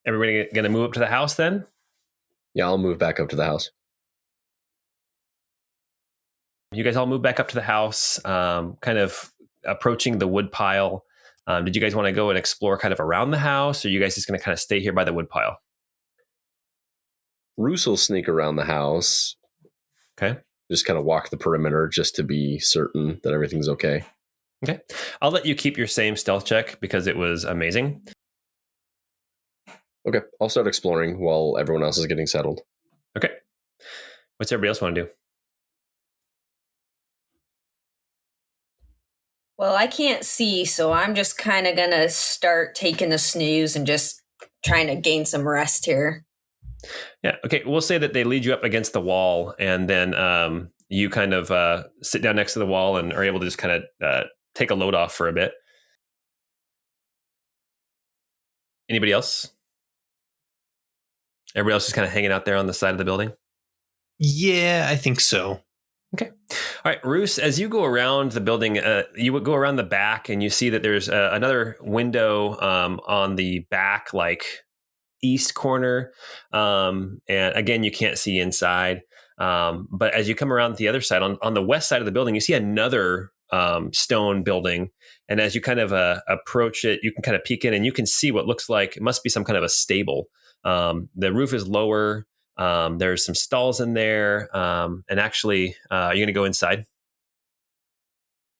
Everybody going to move up to the house then? Yeah, I'll move back up to the house. You guys all move back up to the house, kind of approaching the wood pile. Did you guys want to go and explore kind of around the house, or are you guys just going to kind of stay here by the wood pile? Roos will sneak around the house. Okay. Just kind of walk the perimeter just to be certain that everything's okay. Okay. I'll let you keep your same stealth check because it was amazing. Okay. I'll start exploring while everyone else is getting settled. Okay. What's everybody else want to do? Well, I can't see, so I'm just kind of going to start taking a snooze and just trying to gain some rest here. Yeah. Okay. We'll say that they lead you up against the wall, and then you kind of sit down next to the wall and are able to just kind of take a load off for a bit. Anybody else? Everybody else is kind of hanging out there on the side of the building? Yeah, I think so. Okay. All right, Roos, as you go around the building, you would go around the back and you see that there's another window on the back, like east corner. And again, you can't see inside. But as you come around the other side, on the west side of the building, you see another stone building. And as you kind of approach it, you can kind of peek in and you can see what looks like it must be some kind of a stable. The roof is lower. There's some stalls in there. And actually, are you going to go inside?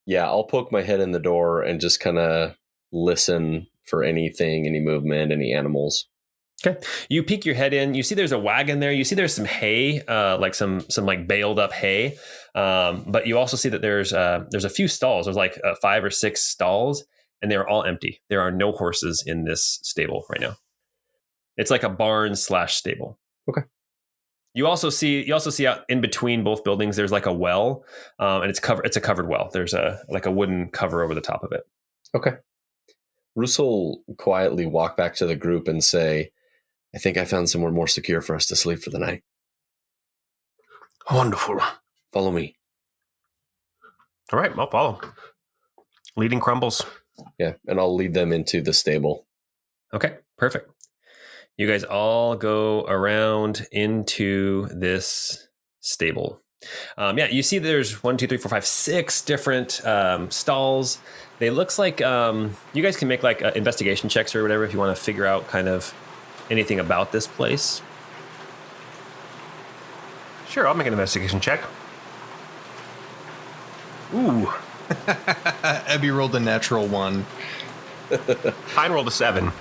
Yeah, I'll poke my head in the door and just kind of listen for anything, any movement, any animals. Okay. You peek your head in. You see there's a wagon there. You see there's some hay, like some like baled up hay. But you also see that there's a few stalls. There's like 5 or 6 stalls, and they're all empty. There are no horses in this stable right now. It's like a barn / stable. Okay. You also see out in between both buildings, there's like a well, and it's a covered well. There's a wooden cover over the top of it. Okay. Roos will quietly walk back to the group and say, I think I found somewhere more secure for us to sleep for the night. Wonderful. Follow me. All right, I'll follow. Leading Crumbles. Yeah, and I'll lead them into the stable. Okay, perfect. You guys all go around into this stable. You see there's 1, 2, 3, 4, 5, 6 different stalls. They looks like you guys can make like investigation checks or whatever if you want to figure out kind of anything about this place. Sure, I'll make an investigation check. Ooh. Ebby rolled a natural 1. Pine rolled a 7.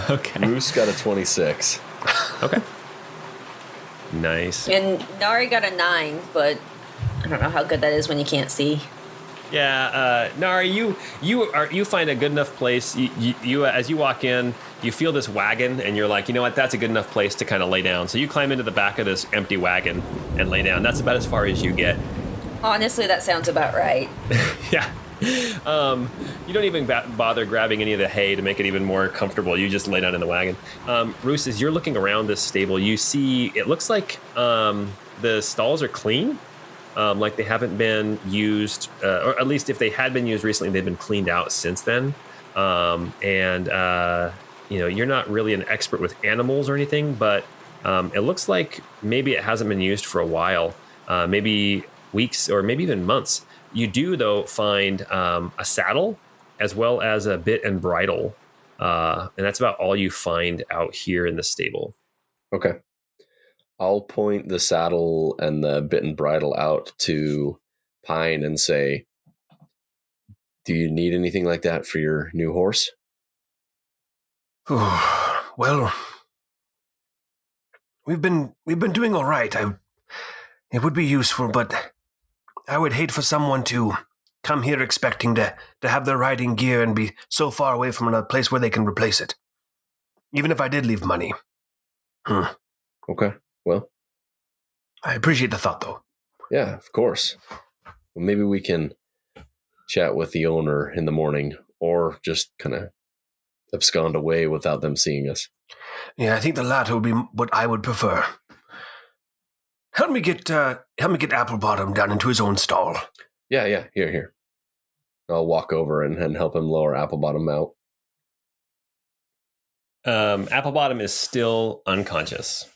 Okay. Moose got a 26. Okay. Nice. And Nari got a 9, but I don't know how good that is when you can't see. Yeah, Nari, you find a good enough place. You as you walk in, you feel this wagon, and you're like, you know what? That's a good enough place to kind of lay down. So you climb into the back of this empty wagon and lay down. That's about as far as you get. Honestly, that sounds about right. Yeah. You don't even bother grabbing any of the hay to make it even more comfortable. You just lay down in the wagon. Roos, as you're looking around this stable, you see it looks like the stalls are clean. Like they haven't been used, or at least if they had been used recently, they've been cleaned out since then. You're not really an expert with animals or anything, but it looks like maybe it hasn't been used for a while, maybe weeks or maybe even months. You do, though, find a saddle as well as a bit and bridle. And that's about all you find out here in the stable. Okay. I'll point the saddle and the bit and bridle out to Pine and say, do you need anything like that for your new horse? Well, we've been doing all right. It would be useful, but I would hate for someone to come here expecting to have their riding gear and be so far away from a place where they can replace it. Even if I did leave money. Okay, well. I appreciate the thought, though. Yeah, of course. Well, maybe we can chat with the owner in the morning, or just kind of abscond away without them seeing us. Yeah, I think the latter would be what I would prefer. Help me get Applebottom down into his own stall. Yeah. Here. I'll walk over and help him lower Applebottom out. Applebottom is still unconscious.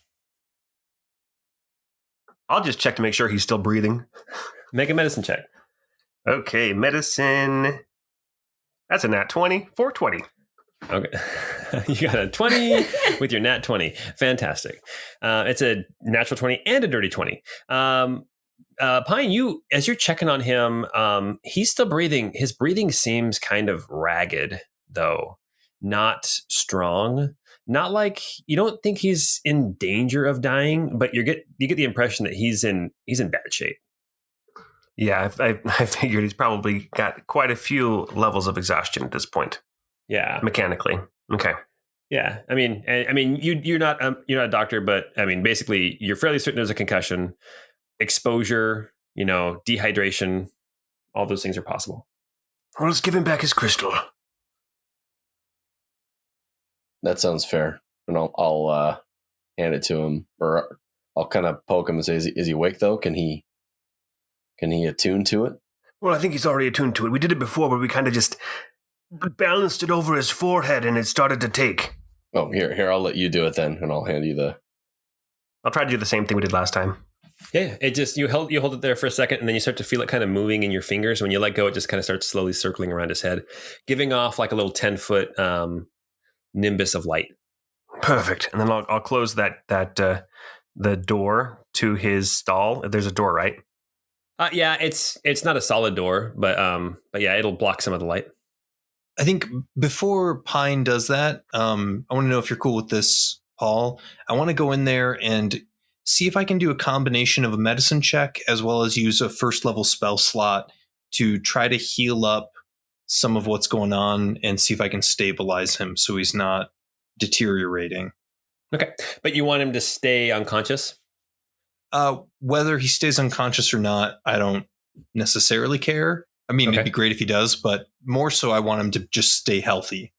I'll just check to make sure he's still breathing. Make a medicine check. Okay, medicine. That's a nat 20, 420. Okay. You got a 20 with your nat 20. Fantastic. It's a natural 20 and a dirty 20. Pine, as you're checking on him, he's still breathing. His breathing seems kind of ragged, though. Not strong. Not like you don't think he's in danger of dying, but you get the impression that he's in bad shape. Yeah, I figured he's probably got quite a few levels of exhaustion at this point. Yeah, mechanically. Okay. Yeah, I mean, you're not a doctor, but I mean, basically, you're fairly certain there's a concussion, exposure, dehydration. All those things are possible. Well, let's give him back his crystal. That sounds fair, and I'll hand it to him, or I'll kind of poke him and say, "Is he awake though? Can he attune to it?" Well, I think he's already attuned to it. We did it before, where we kind of just balanced it over his forehead, and it started to take. Oh, here, I'll let you do it then, and I'll hand you the. I'll try to do the same thing we did last time. Yeah, it just you hold it there for a second, and then you start to feel it kind of moving in your fingers. When you let go, it just kind of starts slowly circling around his head, giving off like a little 10-foot nimbus of light. Perfect. And then I'll close the door to his stall. There's a door, right? Yeah, it's not a solid door, but yeah, it'll block some of the light. I think before Pine does that, I want to know if you're cool with this, Paul. I want to go in there and see if I can do a combination of a medicine check as well as use a first level spell slot to try to heal up some of what's going on and see if I can stabilize him so he's not deteriorating. Okay, but you want him to stay unconscious? Whether he stays unconscious or not, I don't necessarily care. I mean, It'd be great if he does, but more so I want him to just stay healthy.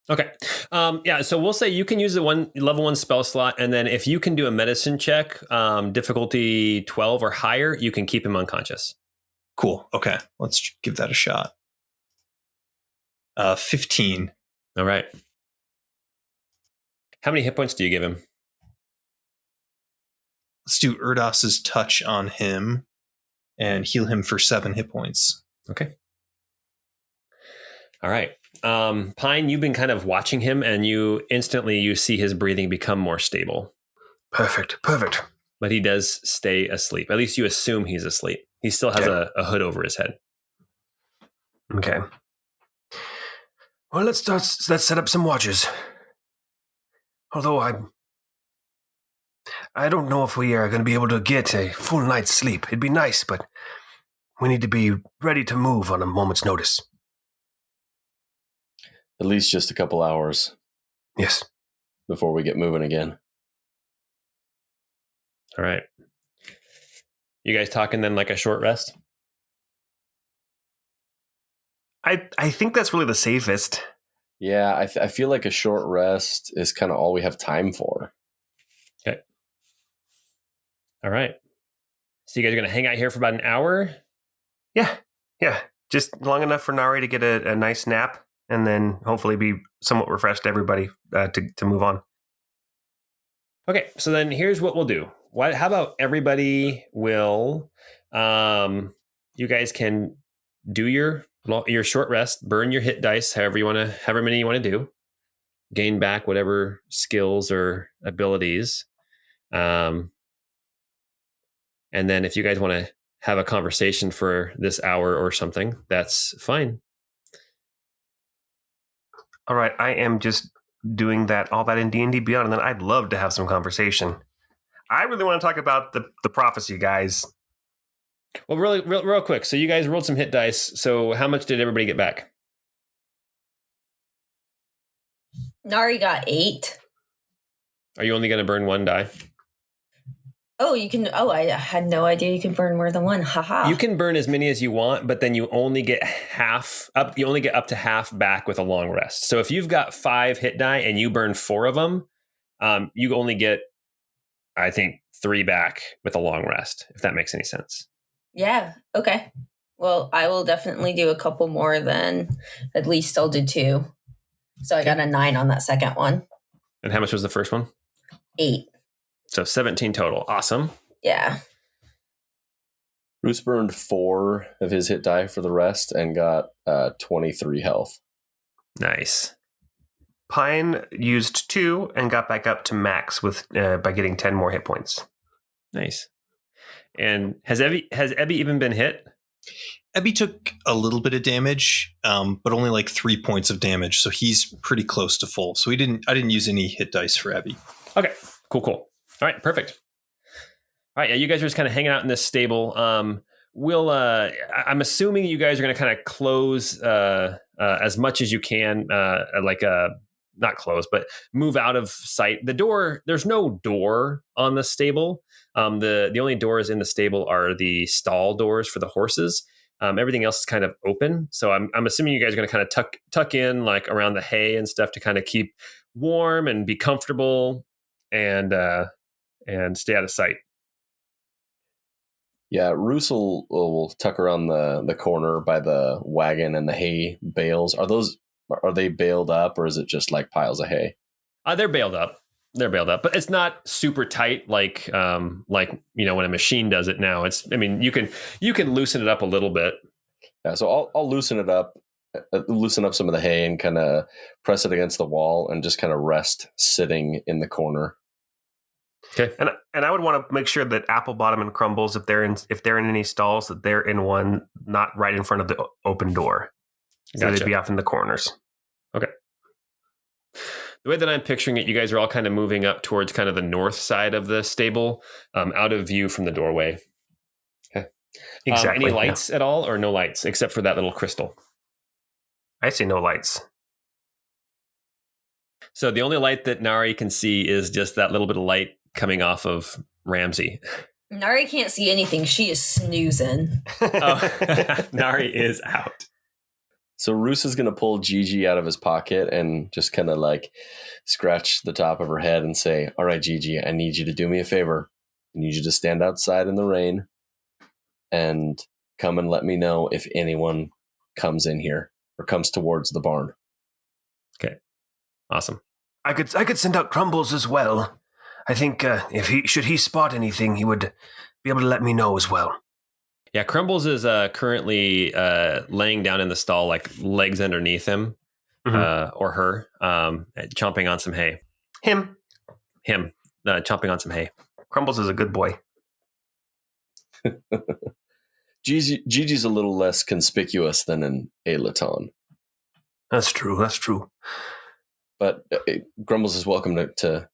Okay. Yeah, so we'll say you can use the level 1 spell slot, and then if you can do a medicine check, difficulty 12 or higher, you can keep him unconscious. Cool. Okay, let's give that a shot. 15. All right. How many hit points do you give him? Let's do Erdos's touch on him and heal him for 7 hit points. Okay. All right. Pine, you've been kind of watching him, and you see his breathing become more stable. Perfect. But he does stay asleep. At least you assume he's asleep. He still has a hood over his head. Okay. Well, let's set up some watches. Although I don't know if we are going to be able to get a full night's sleep. It'd be nice, but we need to be ready to move on a moment's notice. At least just a couple hours. Yes. Before we get moving again. All right. You guys talking then like a short rest? I think that's really the safest. Yeah, I feel like a short rest is kind of all we have time for. Okay. All right. So you guys are going to hang out here for about an hour? Yeah. Just long enough for Nari to get a nice nap, and then hopefully be somewhat refreshed, everybody, to move on. Okay, so then here's what we'll do. How about everybody will, you guys can do your short rest, burn your hit dice, however many you want to do, gain back whatever skills or abilities. And then if you guys want to have a conversation for this hour or something, that's fine. All right, I am just doing all that in D&D Beyond, and then I'd love to have some conversation. I really want to talk about the prophecy, guys. Well, really, real quick. So you guys rolled some hit dice. So how much did everybody get back? Nari got 8. Are you only going to burn 1 die? Oh, you can. Oh, I had no idea you can burn more than 1. Haha. You can burn as many as you want, but then you only get half up. You only get up to half back with a long rest. So if you've got 5 hit die and you burn 4 of them, you only get, I think, 3 back with a long rest, if that makes any sense. Yeah. Okay. Well, I will definitely do a couple more then. At least I'll do 2. So I got a 9 on that second one. And how much was the first one? 8. So 17 total. Awesome. Yeah. Bruce burned 4 of his hit die for the rest and got 23 health. Nice. Pine used 2 and got back up to max with by getting 10 more hit points. Nice. And has Ebby even been hit? Ebby took a little bit of damage, but only like 3 points of damage, so he's pretty close to full. So I didn't use any hit dice for Ebby. Okay, cool. All right, perfect. All right, yeah, you guys are just kind of hanging out in this stable. I'm assuming you guys are going to kind of close as much as you can, not close, but move out of sight. The door, there's no door on the stable. The only doors in the stable are the stall doors for the horses. Everything else is kind of open. So I'm assuming you guys are going to kind of tuck in like around the hay and stuff to kind of keep warm and be comfortable and stay out of sight. Yeah, Roos will tuck around the corner by the wagon and the hay bales. Are they baled up, or is it just like piles of hay? They're baled up, but it's not super tight like when a machine does it now. You can loosen it up a little bit. Yeah, so I'll loosen it up, loosen up some of the hay and kind of press it against the wall and just kind of rest sitting in the corner. Okay. And I would want to make sure that Applebottom and Crumbles, if they're in any stalls, that they're in one not right in front of the open door. So Gotcha. they'd be off in the corners. Okay. The way that I'm picturing it, you guys are all kind of moving up towards kind of the north side of the stable, out of view from the doorway. Okay. Exactly. Any lights at all, or no lights except for that little crystal? I see no lights. So the only light that Nari can see is just that little bit of light coming off of Ramsey. Nari can't see anything. She is snoozing. Oh, Nari is out. So Roos is going to pull Gigi out of his pocket and just kind of like scratch the top of her head and say, "All right, Gigi, I need you to do me a favor. I need you to stand outside in the rain and come and let me know if anyone comes in here or comes towards the barn." Okay. Awesome. I could send out Crumbles as well. I think if he spot anything, he would be able to let me know as well. Yeah, Crumbles is currently laying down in the stall, like legs underneath him, or her, chomping on some hay. Him, chomping on some hay. Crumbles is a good boy. Gigi's a little less conspicuous than an Alaton. That's true. But Grumbles is welcome to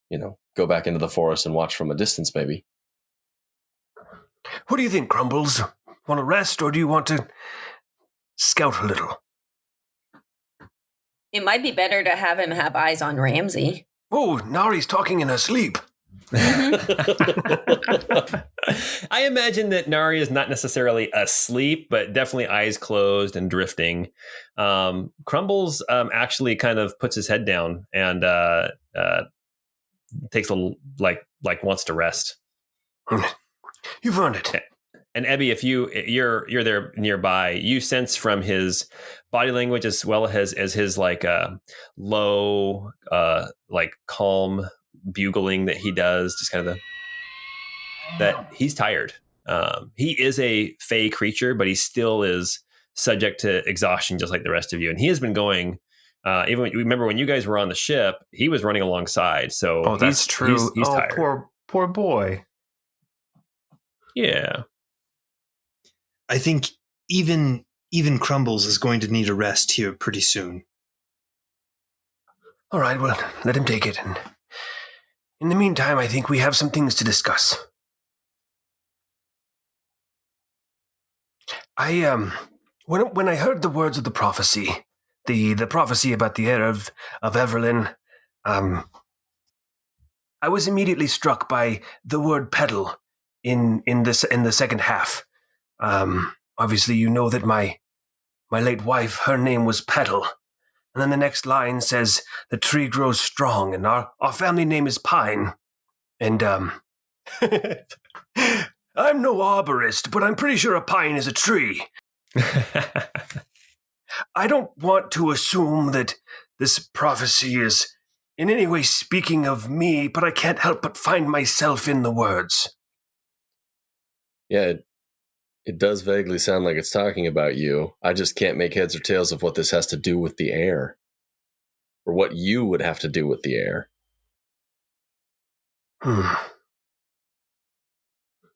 go back into the forest and watch from a distance, maybe. What do you think, Crumbles? Want to rest, or do you want to scout a little? It might be better to have him have eyes on Ramsey. Oh, Nari's talking in her sleep. I imagine that Nari is not necessarily asleep, but definitely eyes closed and drifting. Crumbles actually kind of puts his head down and takes a like wants to rest. You've earned it. And Ebby, if you're there nearby, you sense from his body language as well as his low, calm bugling that he does, just kind of that he's tired. He is a fey creature, but he still is subject to exhaustion, just like the rest of you. And he has been going. Remember when you guys were on the ship, he was running alongside. So that's true. He's tired. Poor boy. Yeah. I think even Crumbles is going to need a rest here pretty soon. All right, well, let him take it. And in the meantime, I think we have some things to discuss. When I heard the words of the prophecy, the prophecy about the heir of Evralin, I was immediately struck by the word pedal in the second half. Obviously, you know that my late wife, her name was Petal. And then the next line says, the tree grows strong, and our family name is Pine. And, I'm no arborist, but I'm pretty sure a pine is a tree. I don't want to assume that this prophecy is in any way speaking of me, but I can't help but find myself in the words. Yeah, it does vaguely sound like it's talking about you. I just can't make heads or tails of what this has to do with the heir. Or what you would have to do with the heir.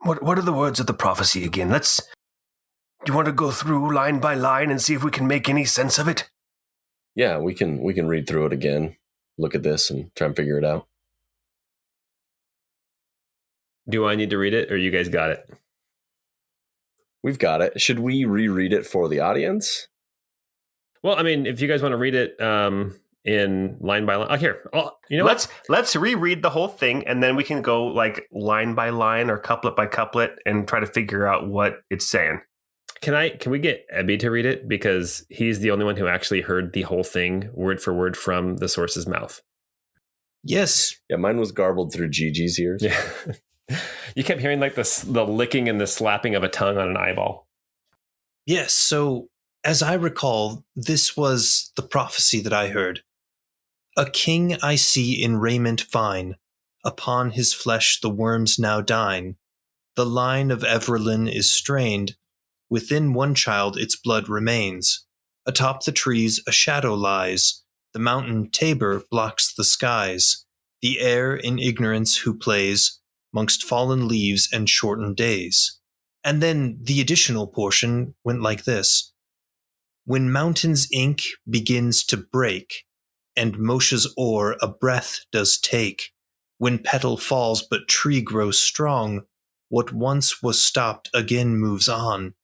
What are the words of the prophecy again? Do you want to go through line by line and see if we can make any sense of it? Yeah, we can read through it again, look at this, and try and figure it out. Do I need to read it, or you guys got it? We've got it. Should we reread it for the audience? Well, I mean, if you guys want to read it in line by line. Oh, here. Oh, you know what? Let's reread the whole thing, and then we can go like line by line or couplet by couplet and try to figure out what it's saying. Can we get Ebby to read it, because he's the only one who actually heard the whole thing word for word from the source's mouth? Yes. Yeah, mine was garbled through Gigi's ears. Yeah. You kept hearing like the licking and the slapping of a tongue on an eyeball. Yes, so as I recall, this was the prophecy that I heard. A king I see in raiment fine, upon his flesh the worms now dine. The line of Evralin is strained, within one child its blood remains. Atop the trees a shadow lies, the mountain Tabor blocks the skies. The heir in ignorance who plays, 'mongst fallen leaves and shortened days. And then the additional portion went like this. When mountain's ink begins to break, and Moshe's ore a breath does take, when petal falls but tree grows strong, what once was stopped again moves on.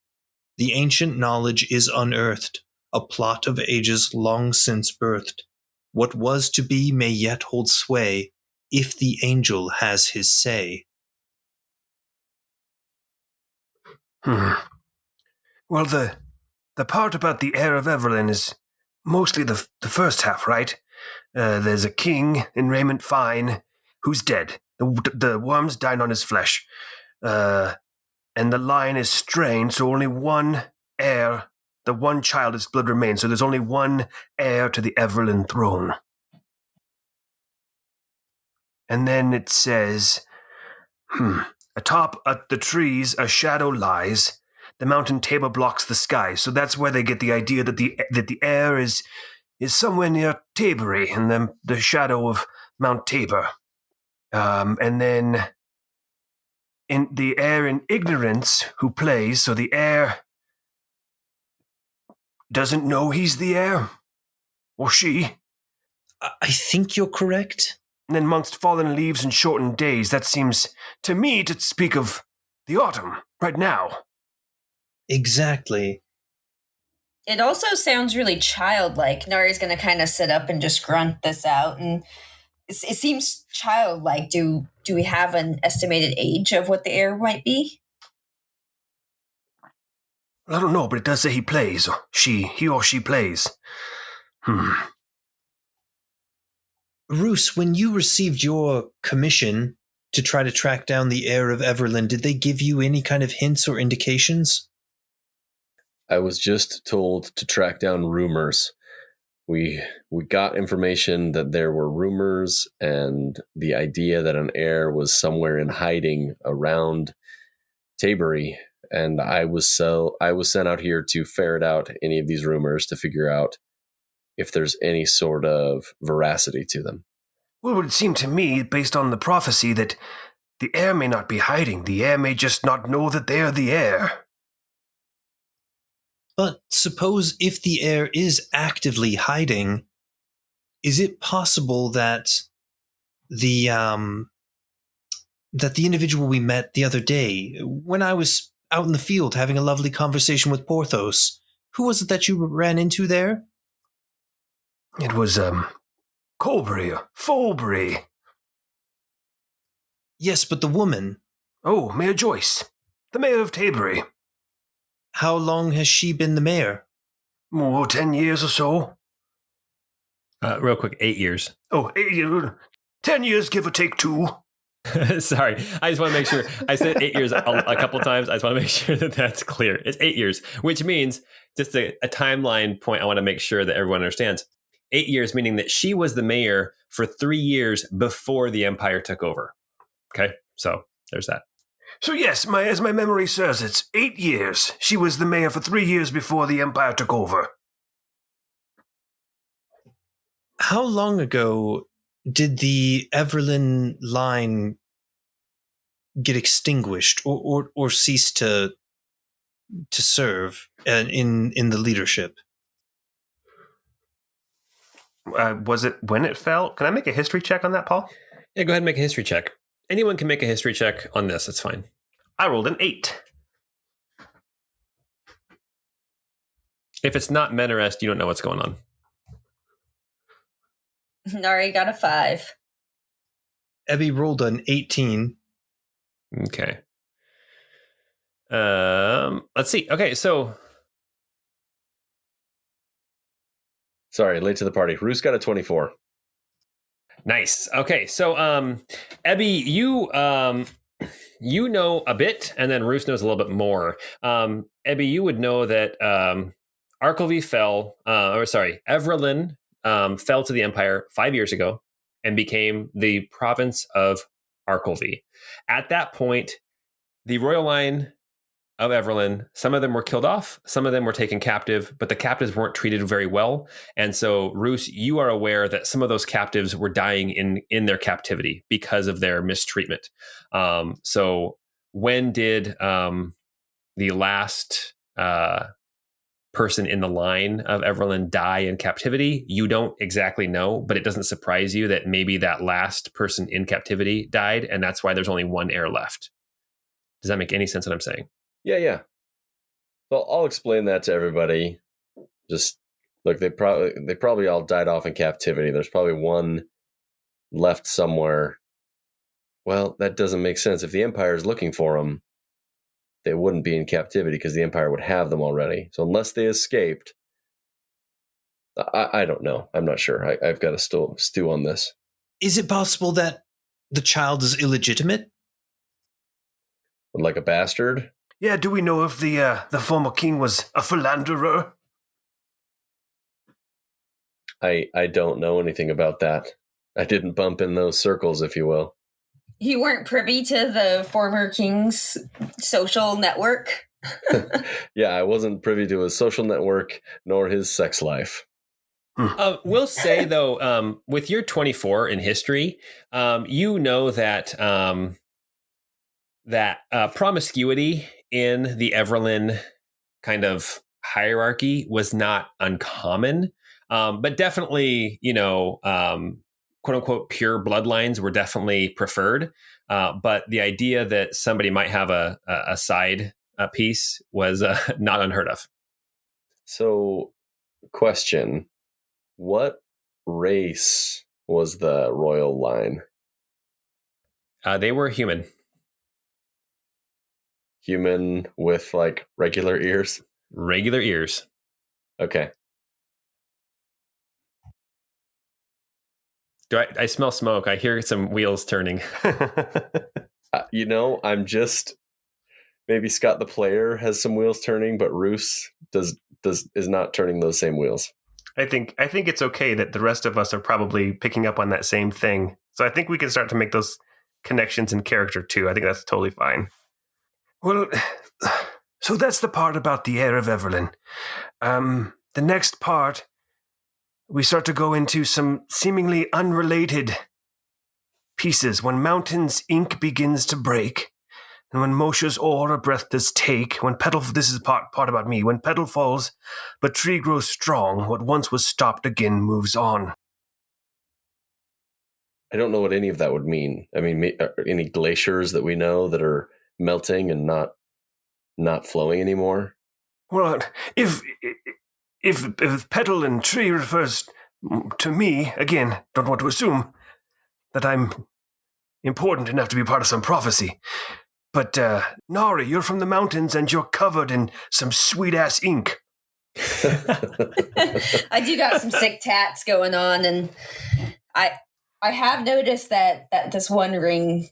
The ancient knowledge is unearthed, a plot of ages long since birthed. What was to be may yet hold sway, if the angel has his say. Well, the part about the heir of Evralin is mostly the first half, right? There's a king in raiment fine who's dead. The worms dine on his flesh. And the line is strained, so only one heir, the one child, its blood remains. So there's only one heir to the Evralin throne. And then it says, atop the trees a shadow lies. The mountain table blocks the sky. So that's where they get the idea that the Heir is somewhere near Tabery in the shadow of Mount Tabor. And then in the Heir in ignorance who plays, so the Heir doesn't know he's the Heir. Or she. I think you're correct. And then amongst fallen leaves and shortened days, that seems to me to speak of the autumn, right now. Exactly. It also sounds really childlike. Nari's going to kind of sit up and just grunt this out. And it seems childlike. Do we have an estimated age of what the Heir might be? I don't know, but it does say he plays. He or she plays. Roos, when you received your commission to try to track down the Heir of Evralin, did they give you any kind of hints or indications? I was just told to track down rumors. We got information that there were rumors and the idea that an Heir was somewhere in hiding around Tabery, and I was sent out here to ferret out any of these rumors to figure out if there's any sort of veracity to them. Well, it would seem to me, based on the prophecy, that the Heir may not be hiding. The Heir may just not know that they're the Heir. But suppose if the Heir is actively hiding, is it possible that the individual we met the other day, when I was out in the field having a lovely conversation with Porthos, who was it that you ran into there? It was, Folbury. Yes, but the woman. Oh, Mayor Joyce. The Mayor of Tabery. How long has she been the mayor? 10 years or so. Real quick, 8 years. Oh, 8 years. 10 years, give or take 2. Sorry, I just want to make sure. I said 8 years a couple times. I just want to make sure that that's clear. It's 8 years, which means just a timeline point I want to make sure that everyone understands. 8 years, meaning that she was the mayor for 3 years before the Empire took over. Okay, so there's that. So yes, as my memory serves, it's 8 years. She was the mayor for 3 years before the Empire took over. How long ago did the Evralin line get extinguished or cease to serve in the leadership? Was it when it fell? Can I make a history check on that, Paul? Yeah, go ahead and make a history check. Anyone can make a history check on this. It's fine. I rolled an 8. If it's not Menarest, you don't know what's going on. Nari got a 5. Ebby rolled an 18. Okay. Let's see. Okay, so Sorry, late to the party. Roos got a 24. nice. Okay, so Ebby, you know a bit, and then Roos knows a little bit more. Ebby, you would know that Evralin fell to the Empire 5 years ago and became the province of Arkelvy. At that point, the royal line of Evralin, some of them were killed off, some of them were taken captive, but the captives weren't treated very well. And so, Roos, you are aware that some of those captives were dying in their captivity because of their mistreatment. So when did the last person in the line of Evralin die in captivity? You don't exactly know, but it doesn't surprise you that maybe that last person in captivity died, and that's why there's only one heir left. Does that make any sense what I'm saying? Yeah. So I'll explain that to everybody. Just look, they probably all died off in captivity. There's probably one left somewhere. Well, that doesn't make sense. If the Empire is looking for them, they wouldn't be in captivity because the Empire would have them already. So unless they escaped, I don't know. I'm not sure. I've got to stew on this. Is it possible that the child is illegitimate? Like a bastard? Yeah, do we know if the former king was a philanderer? I don't know anything about that. I didn't bump in those circles, if you will. You weren't privy to the former king's social network? Yeah, I wasn't privy to his social network nor his sex life. We'll say, though, with your 24 in history, you know that promiscuity in the Evralin kind of hierarchy was not uncommon, but definitely, quote unquote, pure bloodlines were definitely preferred. But the idea that somebody might have a side piece was not unheard of. So, question. What race was the royal line? They were human. Human with like regular ears? Regular ears. Okay. I smell smoke? I hear some wheels turning. I'm just maybe Scott the player has some wheels turning, but Roos is not turning those same wheels. I think it's okay that the rest of us are probably picking up on that same thing. So I think we can start to make those connections in character too. I think that's totally fine. Well, so that's the part about the Heir of Evralin. The next part, we start to go into some seemingly unrelated pieces. When mountains' ink begins to break, and when Moshe's ore a breath does take, when petal, this is part about me, when petal falls, but tree grows strong, what once was stopped again moves on. I don't know what any of that would mean. I mean, any glaciers that we know that are melting and not flowing anymore? Well, if petal and tree refers to me, again, don't want to assume that I'm important enough to be part of some prophecy. But, Nari, you're from the mountains and you're covered in some sweet-ass ink. I do got some sick tats going on, and I have noticed that this one ring,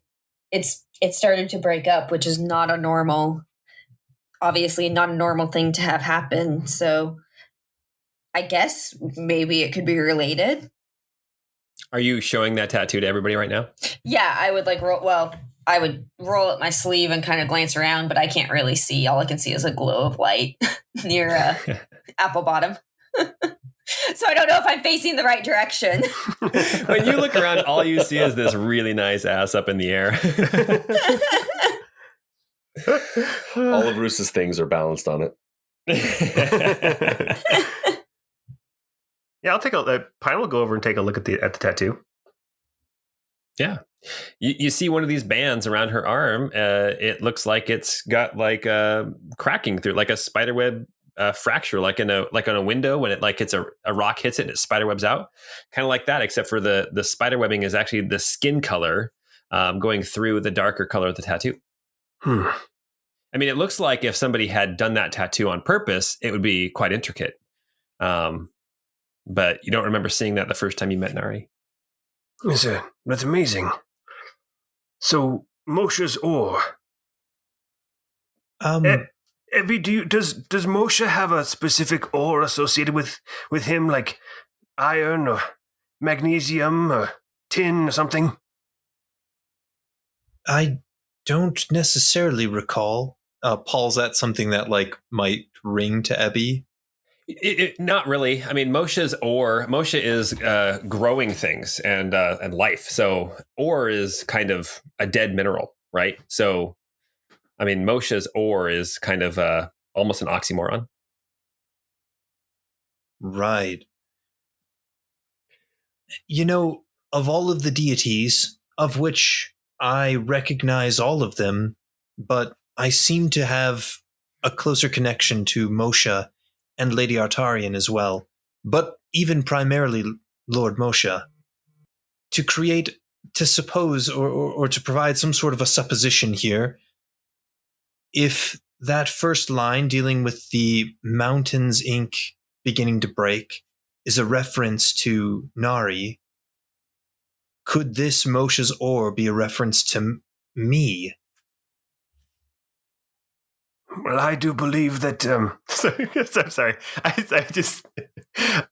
it started to break up, which is obviously not a normal thing to have happen. So I guess maybe it could be related. Are you showing that tattoo to everybody right now? Yeah, I would I would roll up my sleeve and kind of glance around, but I can't really see. All I can see is a glow of light near apple bottom. So I don't know if I'm facing the right direction. When you look around, all you see is this really nice ass up in the air. All of Roos's things are balanced on it. Yeah, I'll take Pine will go over and take a look at the tattoo. Yeah. You see one of these bands around her arm. It looks like it's got like a cracking through, like a spiderweb fracture, like on a window when it's a rock hits it and it spiderwebs out, kind of like that. Except for the spiderwebbing is actually the skin color going through the darker color of the tattoo. I mean, it looks like if somebody had done that tattoo on purpose, it would be quite intricate. But you don't remember seeing that the first time you met Nari. That's amazing. So Moshe's ore. Evie, does Moshe have a specific ore associated with him, like iron or magnesium or tin or something? I don't necessarily recall. Paul's that something that might ring to Ebby? Not really. I mean, Moshe is growing things and life. So ore is kind of a dead mineral, right? So, I mean, Moshe's ore is kind of almost an oxymoron. Right. Of all of the deities, of which I recognize all of them, but I seem to have a closer connection to Moshe and Lady Artarian as well, but even primarily Lord Moshe. To suppose or to provide some sort of a supposition here, if that first line dealing with the mountains ink beginning to break is a reference to Nari, could this Moshe's ore be a reference to me? Well, I do believe that. I'm sorry.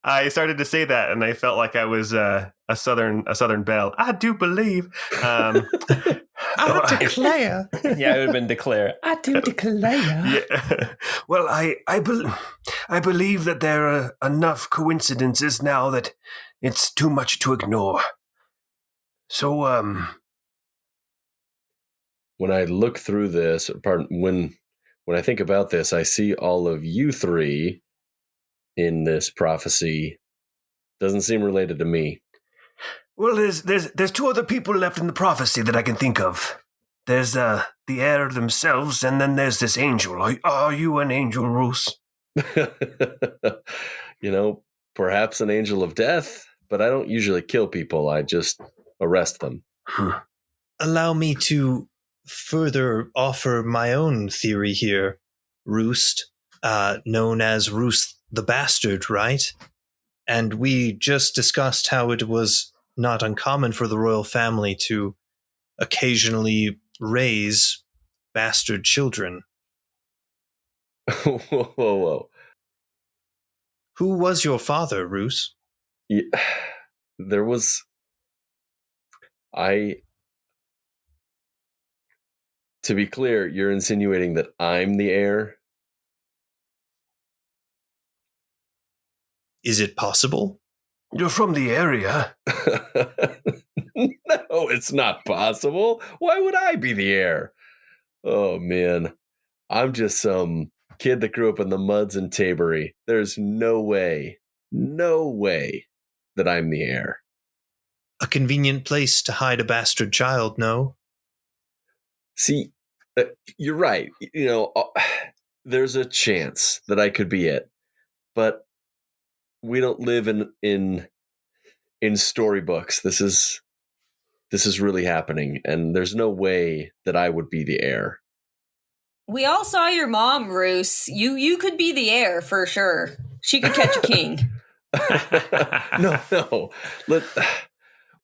I started to say that, and I felt like I was a southern belle. I do believe. I declare. Yeah, it would have been declare. I do declare. Yeah. Well, I believe that there are enough coincidences now that it's too much to ignore. So, When I look through this, when I think about this, I see all of you three in this prophecy. Doesn't seem related to me. well, there's two other people left in the prophecy that I can think of. There's the heir themselves, and then there's this angel. Are you an angel, Roos? Perhaps an angel of death, but I don't usually kill people. I just arrest them. Allow me to further offer my own theory here, Roost, known as Roost the Bastard, right? And we just discussed how it was not uncommon for the royal family to occasionally raise bastard children. Whoa. Who was your father, Roos? Yeah, there was... To be clear, you're insinuating that I'm the heir? Is it possible? You're from the area. No, it's not possible. Why would I be the heir? Oh, man. I'm just some kid that grew up in the muds in Tabery. There's no way that I'm the heir. A convenient place to hide a bastard child, no? See, you're right. There's a chance that I could be it, but we don't live in storybooks. This is really happening, and there's no way that I would be the heir. We all saw your mom, Roos. You could be the heir for sure. She could catch a king. No.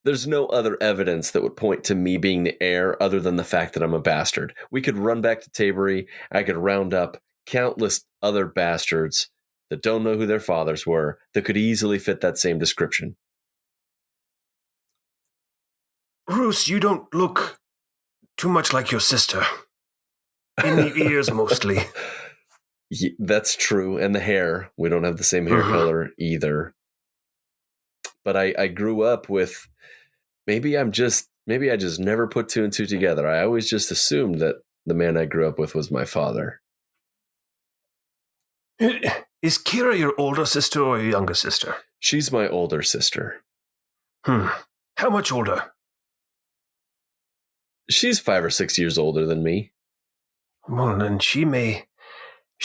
There's no other evidence that would point to me being the heir other than the fact that I'm a bastard. We could run back to Tabery. I could round up countless other bastards that don't know who their fathers were that could easily fit that same description. Roos, you don't look too much like your sister. In the ears, mostly. Yeah, that's true. And the hair. We don't have the same hair color either. But I grew up with... Maybe I just never put two and two together. I always just assumed that the man I grew up with was my father. Is Kira your older sister or your younger sister? She's my older sister. How much older? She's 5 or 6 years older than me. Well, then she may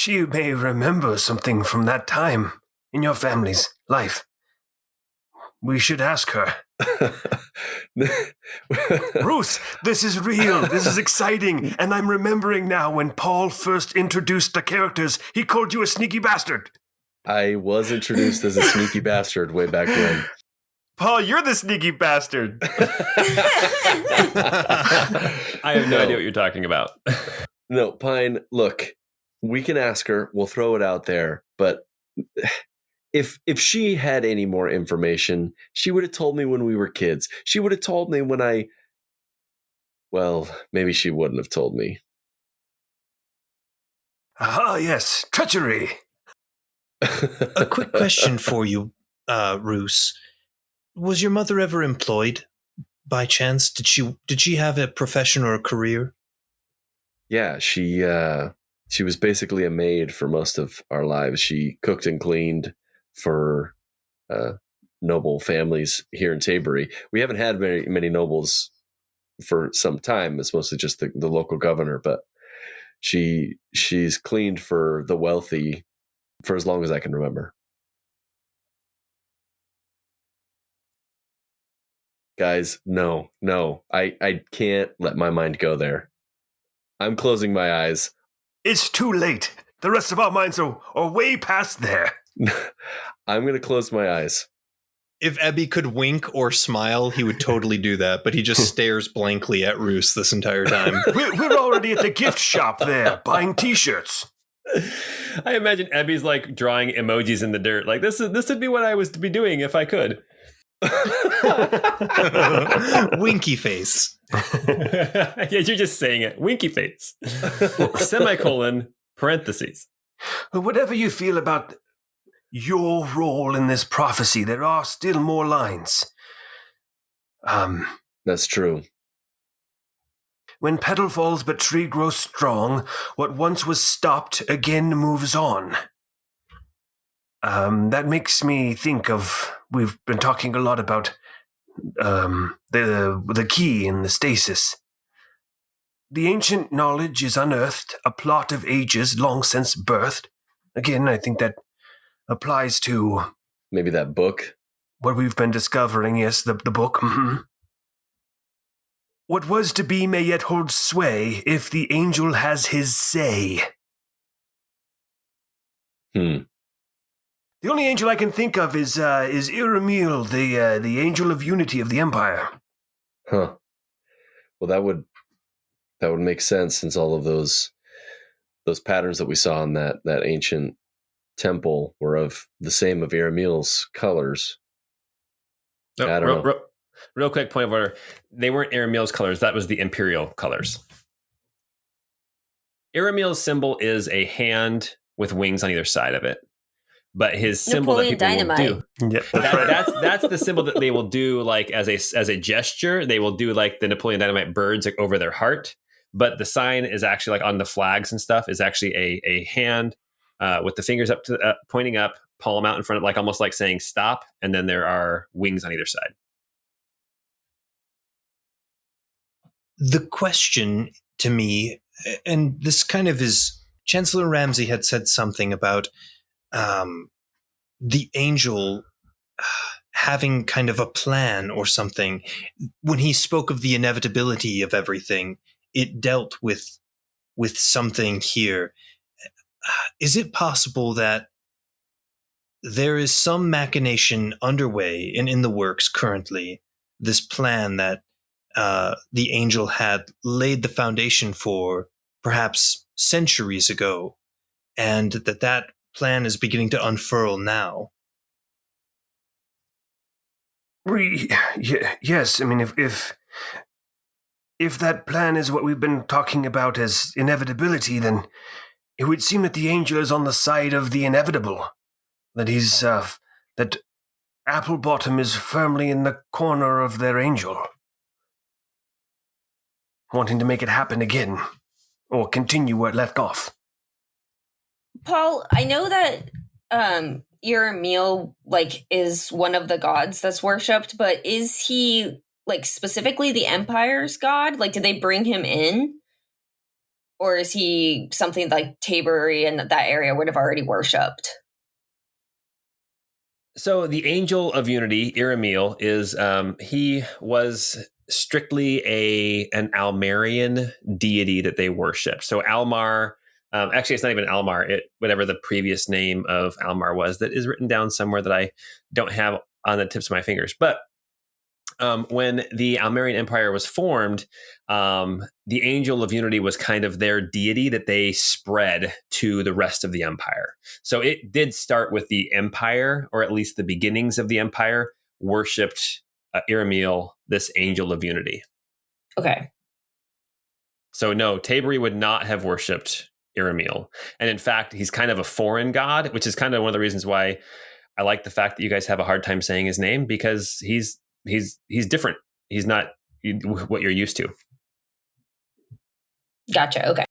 remember something from that time in your family's life. We should ask her. Ruth, this is real. This is exciting. And I'm remembering now when Paul first introduced the characters, he called you a sneaky bastard. I was introduced as a sneaky bastard way back when. Paul, you're the sneaky bastard. I have no idea what you're talking about. No, Pine, look, we can ask her. We'll throw it out there. But if she had any more information, she would have told me when we were kids. She would have told me when well, maybe she wouldn't have told me. Ah, yes, treachery. A quick question for you, Roos. Was your mother ever employed by chance? Did she have a profession or a career? Yeah, she was basically a maid for most of our lives. She cooked and cleaned for noble families here in Tabery. We haven't had many nobles for some time. It's mostly just the local governor, but she's cleaned for the wealthy for as long as I can remember. Guys, no, I can't let my mind go there. I'm closing my eyes. It's too late. The rest of our minds are way past there. I'm going to close my eyes. If Ebby could wink or smile, he would totally do that, but he just stares blankly at Roos this entire time. We're already at the gift shop there, buying T-shirts. I imagine Ebby's like drawing emojis in the dirt. Like this would be what I was to be doing if I could. Winky face. Yeah, you're just saying it. Winky face. Semicolon, parentheses. Whatever you feel about your role in this prophecy, there are still more lines. That's true. When petal falls but tree grows strong, what once was stopped again moves on. That makes me think of, we've been talking a lot about the key in the stasis. The ancient knowledge is unearthed, a plot of ages long since birthed. Again, I think that applies to... Maybe that book. What we've been discovering, yes, the book. Mm-hmm. What was to be may yet hold sway if the angel has his say. The only angel I can think of is Iramil, the angel of unity of the Empire. Huh. Well, that would make sense, since all of those patterns that we saw in that ancient temple were of the same of Iramil's colors. No, I don't know. Real quick point of order. They weren't Iramil's colors. That was the Imperial colors. Iramil's symbol is a hand with wings on either side of it. But his symbol Napoleon that people Dynamite. will do. Yeah, That's the symbol that they will do like as a gesture. They will do like the Napoleon Dynamite birds like over their heart. But the sign is actually like on the flags and stuff is actually a hand with the fingers up to pointing up, palm out in front of, like almost like saying stop, and then there are wings on either side. The question to me, and this kind of is, Chancellor Ramsey had said something about the angel having kind of a plan or something. When he spoke of the inevitability of everything, it dealt with something here. Is it possible that there is some machination underway and in the works currently, this plan that the angel had laid the foundation for perhaps centuries ago, and that plan is beginning to unfurl now? Yes, I mean, if that plan is what we've been talking about as inevitability, then it would seem that the angel is on the side of the inevitable. That that Applebottom is firmly in the corner of their angel, wanting to make it happen again, or continue where it left off. Paul, I know that Iramil is one of the gods that's worshipped, but is he specifically the Empire's god? Did they bring him in? Or is he something like Tabery and that area would have already worshipped? So the Angel of Unity, Iramil, is he was strictly an Almarian deity that they worshipped. So Almar, actually, it's not even Almar. Whatever the previous name of Almar was, that is written down somewhere that I don't have on the tips of my fingers. But when the Almarian Empire was formed, the Angel of Unity was kind of their deity that they spread to the rest of the Empire. So it did start with the Empire, or at least the beginnings of the Empire, worshipped Iramil, this Angel of Unity. Okay. So no, Tabery would not have worshipped Iramil. And in fact, he's kind of a foreign god, which is kind of one of the reasons why I like the fact that you guys have a hard time saying his name, because he's different. He's not what you're used to. Gotcha. Okay.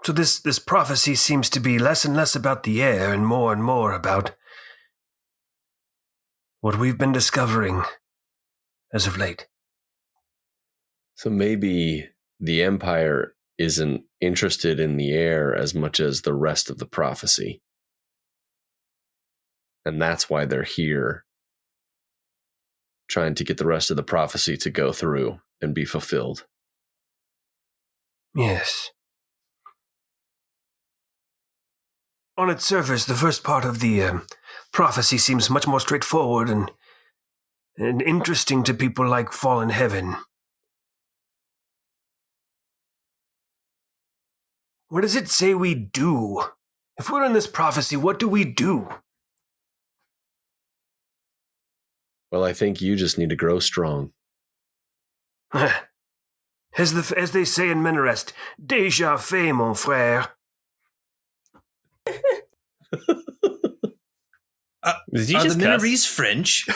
So this prophecy seems to be less and less about the Heir and more about what we've been discovering as of late. So maybe the Empire isn't interested in the Heir as much as the rest of the prophecy. And that's why they're here, trying to get the rest of the prophecy to go through and be fulfilled. Yes. on its surface, the first part of the prophecy seems much more straightforward and interesting to people like Fallen Heaven. What does it say we do? If we're in this prophecy, what do we do? Well, I think you just need to grow strong. As they say in Menarest, déjà fait, mon frère. Did you Are just the cuss? Minorese French?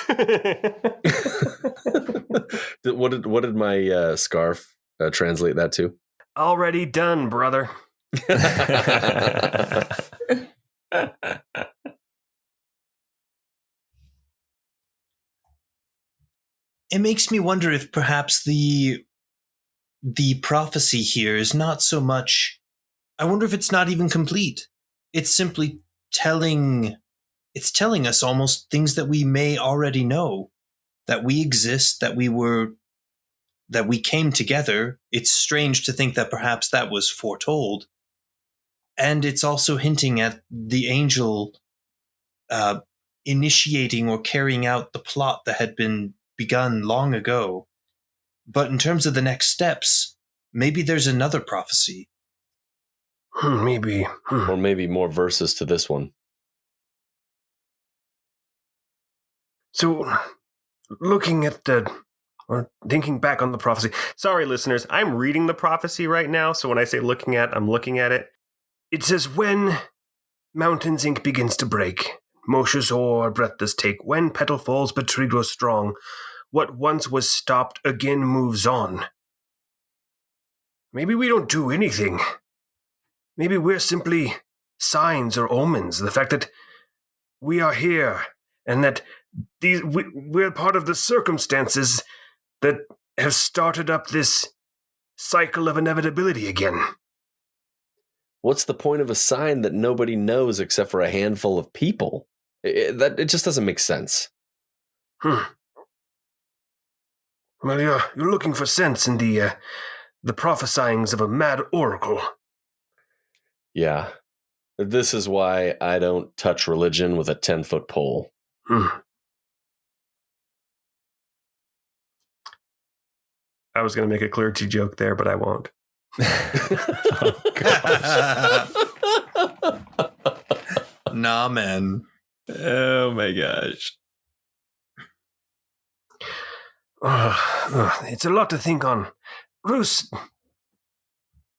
What did my scarf translate that to? Already done, brother. It makes me wonder if perhaps the prophecy here is not so much. I wonder if it's not even complete. It's simply telling us almost things that we may already know, that we exist, that we came together. It's strange to think that perhaps that was foretold. And it's also hinting at the angel initiating or carrying out the plot that had been begun long ago. But in terms of the next steps, maybe there's another prophecy. Maybe. Or maybe more verses to this one. So, looking at or thinking back on the prophecy. Sorry, listeners, I'm reading the prophecy right now, so when I say looking at, I'm looking at it. It says, when mountains ink begins to break, Moshe's oar breathless take, when petal falls but tree grows strong, what once was stopped again moves on. Maybe we don't do anything. Maybe we're simply signs or omens. The fact that we are here and that we're part of the circumstances that have started up this cycle of inevitability again. What's the point of a sign that nobody knows except for a handful of people? It just doesn't make sense. Well, you're looking for sense in the prophesyings of a mad oracle. Yeah. This is why I don't touch religion with a 10-foot pole. I was going to make a clergy joke there, but I won't. Oh, gosh. Nah, man. Oh, my gosh. It's a lot to think on. Roos,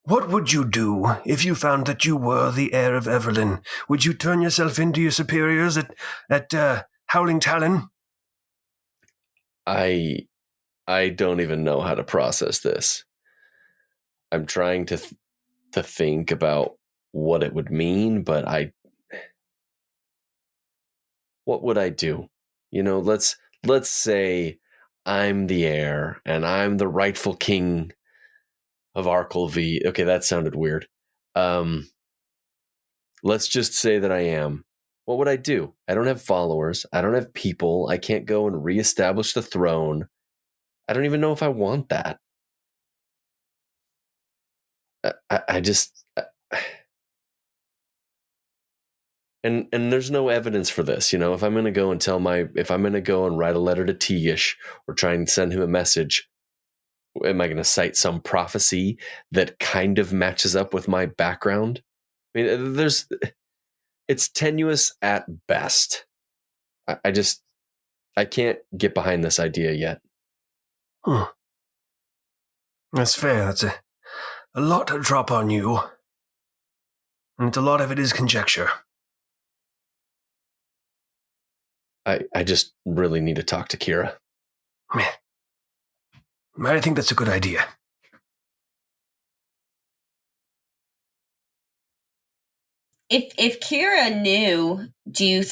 what would you do if you found that you were the heir of Evralin? Would you turn yourself into your superiors at Howling Talon? I don't even know how to process this. I'm trying to think about what it would mean, but what would I do? You know, let's say I'm the heir and I'm the rightful king of Arkelvy. Okay, that sounded weird. Let's just say that I am. What would I do? I don't have followers. I don't have people. I can't go and reestablish the throne. I don't even know if I want that. I just... And there's no evidence for this, you know. If I'm going to go and if I'm going to go and write a letter to Tegish or try and send him a message, am I going to cite some prophecy that kind of matches up with my background? I mean, it's tenuous at best. I can't get behind this idea yet. That's fair. That's a lot to drop on you. And a lot of it is conjecture. I just really need to talk to Kira. I think that's a good idea. If Kira knew, do you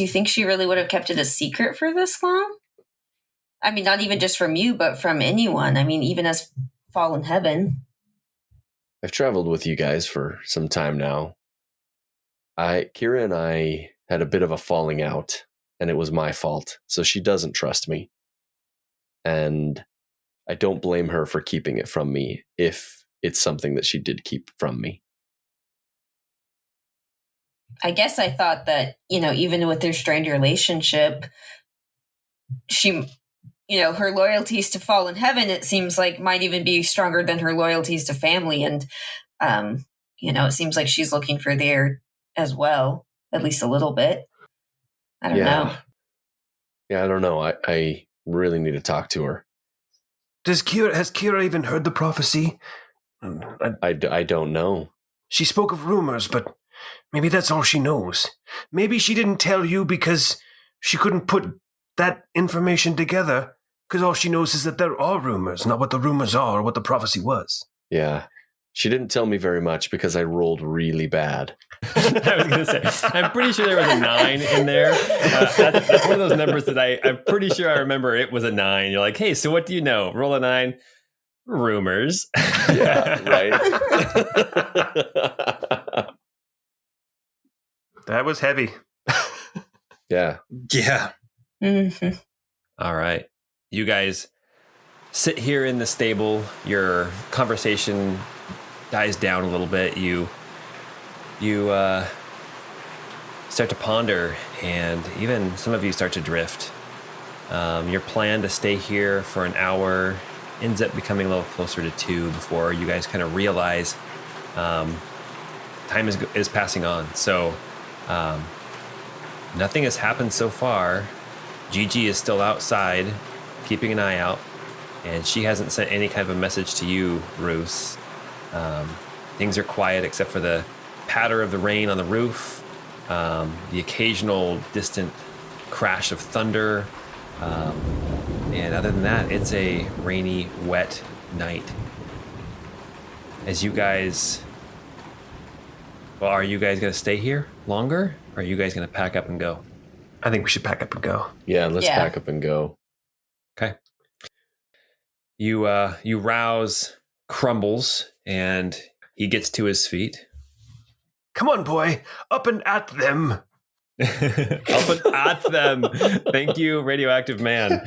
think she really would have kept it a secret for this long? I mean, not even just from you, but from anyone. I mean, even as Fallen Heaven. I've traveled with you guys for some time now. Kira and I had a bit of a falling out, and it was my fault, so she doesn't trust me. And I don't blame her for keeping it from me if it's something that she did keep from me. I guess I thought that, even with their strained relationship, she, her loyalties to fallen heaven, it seems like might even be stronger than her loyalties to family. And, it seems like she's looking for there as well, at least a little bit. I don't know. Yeah, I don't know. I really need to talk to her. Has Kira even heard the prophecy? I don't know. She spoke of rumors, but maybe that's all she knows. Maybe she didn't tell you because she couldn't put that information together, because all she knows is that there are rumors, not what the rumors are or what the prophecy was. Yeah. She didn't tell me very much because I rolled really bad. I was going to say, I'm pretty sure there was a 9 in there. That's one of those numbers that I'm pretty sure I remember it was a 9. You're like, hey, so what do you know? Roll a 9. Rumors. Yeah, right. That was heavy. Yeah. Yeah. Mm-hmm. All right. You guys sit here in the stable. Your conversation dies down a little bit. You start to ponder, and even some of you start to drift. Your plan to stay here for an hour ends up becoming a little closer to 2 before you guys kind of realize time is passing on. So nothing has happened so far. Gigi is still outside, keeping an eye out, and she hasn't sent any kind of a message to you, Roos. Things are quiet except for the patter of the rain on the roof, the occasional distant crash of thunder, and other than that, it's a rainy, wet night. As you guys... Well, are you guys going to stay here longer, or are you guys going to pack up and go? I think we should pack up and go. Yeah, let's pack up and go. Okay. You rouse Crumbles, and he gets to his feet. Come on, boy. Up and at them. Up and at them. Thank you, radioactive man.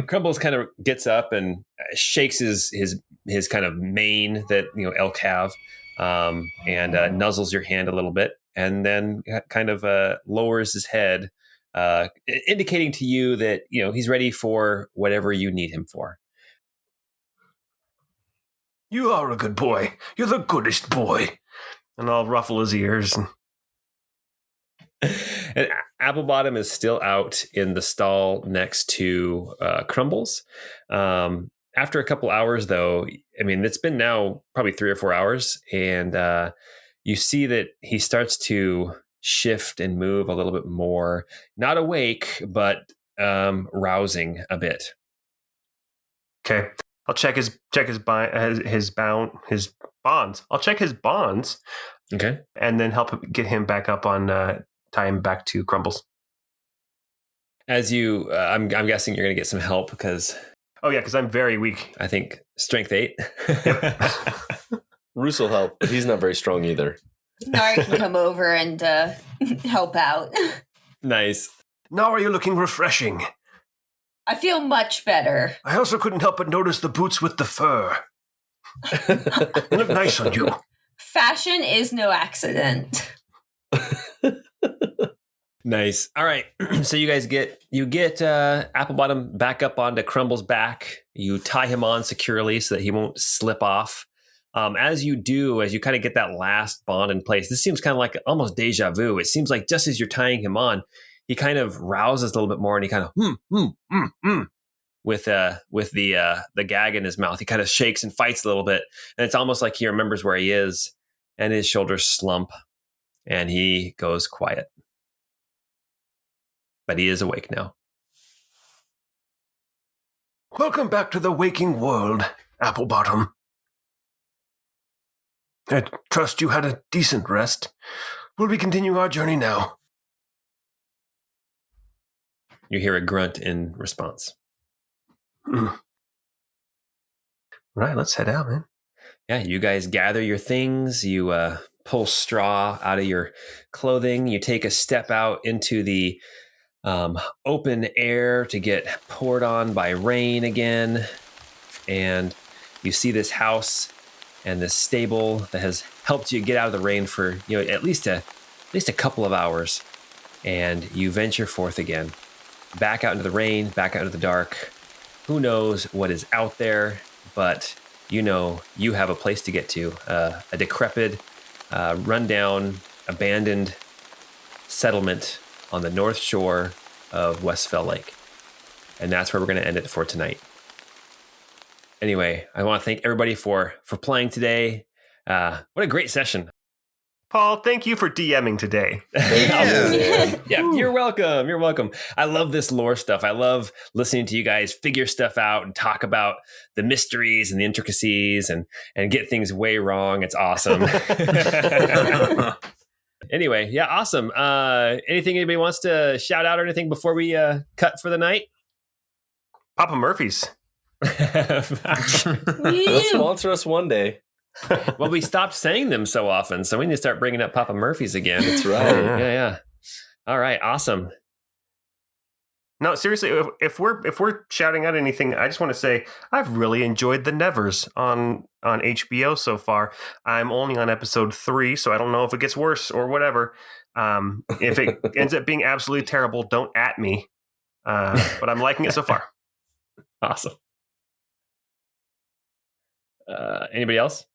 Crumbles kind of gets up and shakes his kind of mane that elk have, and nuzzles your hand a little bit, and then kind of lowers his head, indicating to you that he's ready for whatever you need him for. You are a good boy. You're the goodest boy. And I'll ruffle his ears. And Applebottom is still out in the stall next to Crumbles. After a couple hours, though, it's been now probably 3 or 4 hours, and you see that he starts to shift and move a little bit more. Not awake, but rousing a bit. Okay. I'll check his bonds. I'll check his bonds. Okay. And then help get him back up on tie him back to Crumbles. As you, I'm guessing you're going to get some help because. Oh yeah, because I'm very weak. I think strength 8. Roos will help, but he's not very strong either. Nari can come over and help out. Nice. Nari, you're looking refreshing. I feel much better. I also couldn't help but notice the boots with the fur. They look nice on you. Fashion is no accident. Nice. All right. So you guys get Applebottom back up onto Crumble's back. You tie him on securely so that he won't slip off. As you kind of get that last bond in place, this seems kind of like almost deja vu. It seems like just as you're tying him on, he kind of rouses a little bit more, and he kind of with the gag in his mouth. He kind of shakes and fights a little bit, and it's almost like he remembers where he is, and his shoulders slump, and he goes quiet. But he is awake now. Welcome back to the waking world, Applebottom. I trust you had a decent rest. Will we continue our journey now? You hear a grunt in response. Right, let's head out, man. Yeah, you guys gather your things. You pull straw out of your clothing. You take a step out into the open air to get poured on by rain again. And you see this house and this stable that has helped you get out of the rain for at least a couple of hours, and you venture forth again, back out into the rain, back out into the dark. Who knows what is out there, but you have a place to get to, a decrepit, rundown, abandoned settlement on the north shore of Westfell Lake. And that's where we're going to end it for tonight. Anyway, I want to thank everybody for playing today. What a great session. Paul, thank you for DMing today. Yeah, you're welcome. You're welcome. I love this lore stuff. I love listening to you guys figure stuff out and talk about the mysteries and the intricacies and get things way wrong. It's awesome. Anyway, yeah, awesome. Anything anybody wants to shout out or anything before we cut for the night? Papa Murphy's. They'll sponsor us one day. Well, we stopped saying them so often, so we need to start bringing up Papa Murphy's again. That's right. Yeah. All right, awesome. No, seriously, if we're shouting out anything, I just want to say I've really enjoyed the Nevers on HBO so far. I'm only on episode 3, so I don't know if it gets worse or whatever. If it ends up being absolutely terrible, don't at me. But I'm liking it so far. Awesome. Anybody else?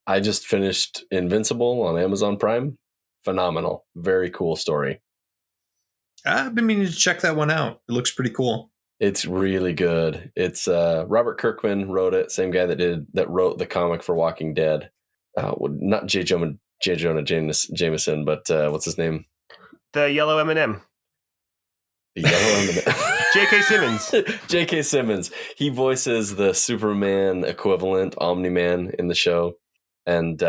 I just finished Invincible on Amazon Prime. Phenomenal. Very cool story. I've been meaning to check that one out. It looks pretty cool. It's really good. It's Robert Kirkman wrote it. Same guy that wrote the comic for Walking Dead. Not J. Jonah Jameson, but what's his name? The yellow M&M. The yellow M&M. J.K. Simmons. J.K. Simmons. He voices the Superman equivalent, Omni-Man, in the show. And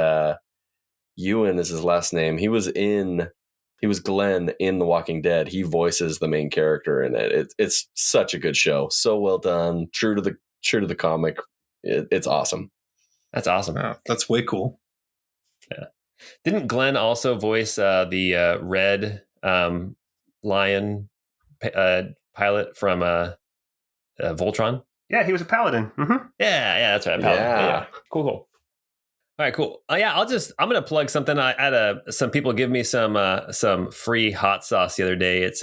Ewan is his last name. He was Glenn in The Walking Dead. He voices the main character in it. It's such a good show. So well done. True to the comic. It's awesome. That's awesome. Wow, that's way cool. Yeah. Didn't Glenn also voice the red lion pilot from Voltron? Yeah, he was a paladin. Mm-hmm. Yeah, that's right. Paladin. Yeah. Cool. All right, cool. I'm going to plug something. I had some people give me some free hot sauce the other day. It's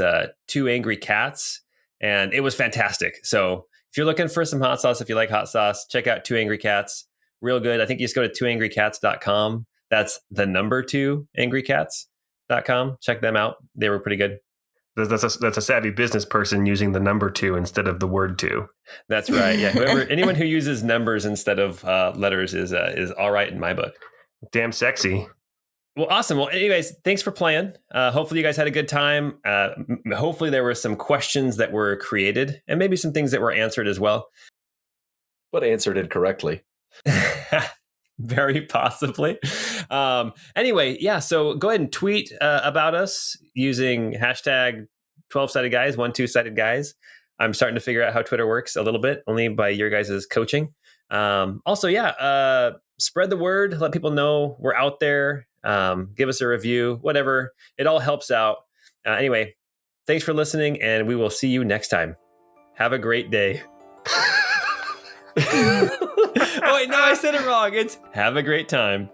2 Angry Cats, and it was fantastic. So if you're looking for some hot sauce, if you like hot sauce, check out 2 Angry Cats. Real good. I think you just go to 2angrycats.com. That's the number 2 angrycats.com. Check them out. They were pretty good. That's a savvy business person using the number 2 instead of the word 2. That's right. Yeah. Anyone who uses numbers instead of letters is all right in my book. Damn sexy. Well, awesome. Well, anyways, thanks for playing. Hopefully you guys had a good time. Hopefully there were some questions that were created and maybe some things that were answered as well. But answered incorrectly. Very possibly. Anyway, yeah. So go ahead and tweet about us using hashtag 12-sided guys, 12-sided guys. I'm starting to figure out how Twitter works a little bit, only by your guys' coaching. Also, spread the word. Let people know we're out there. Give us a review, whatever. It all helps out. Anyway, thanks for listening, and we will see you next time. Have a great day. Oh, wait, no, I said it wrong. It's have a great time.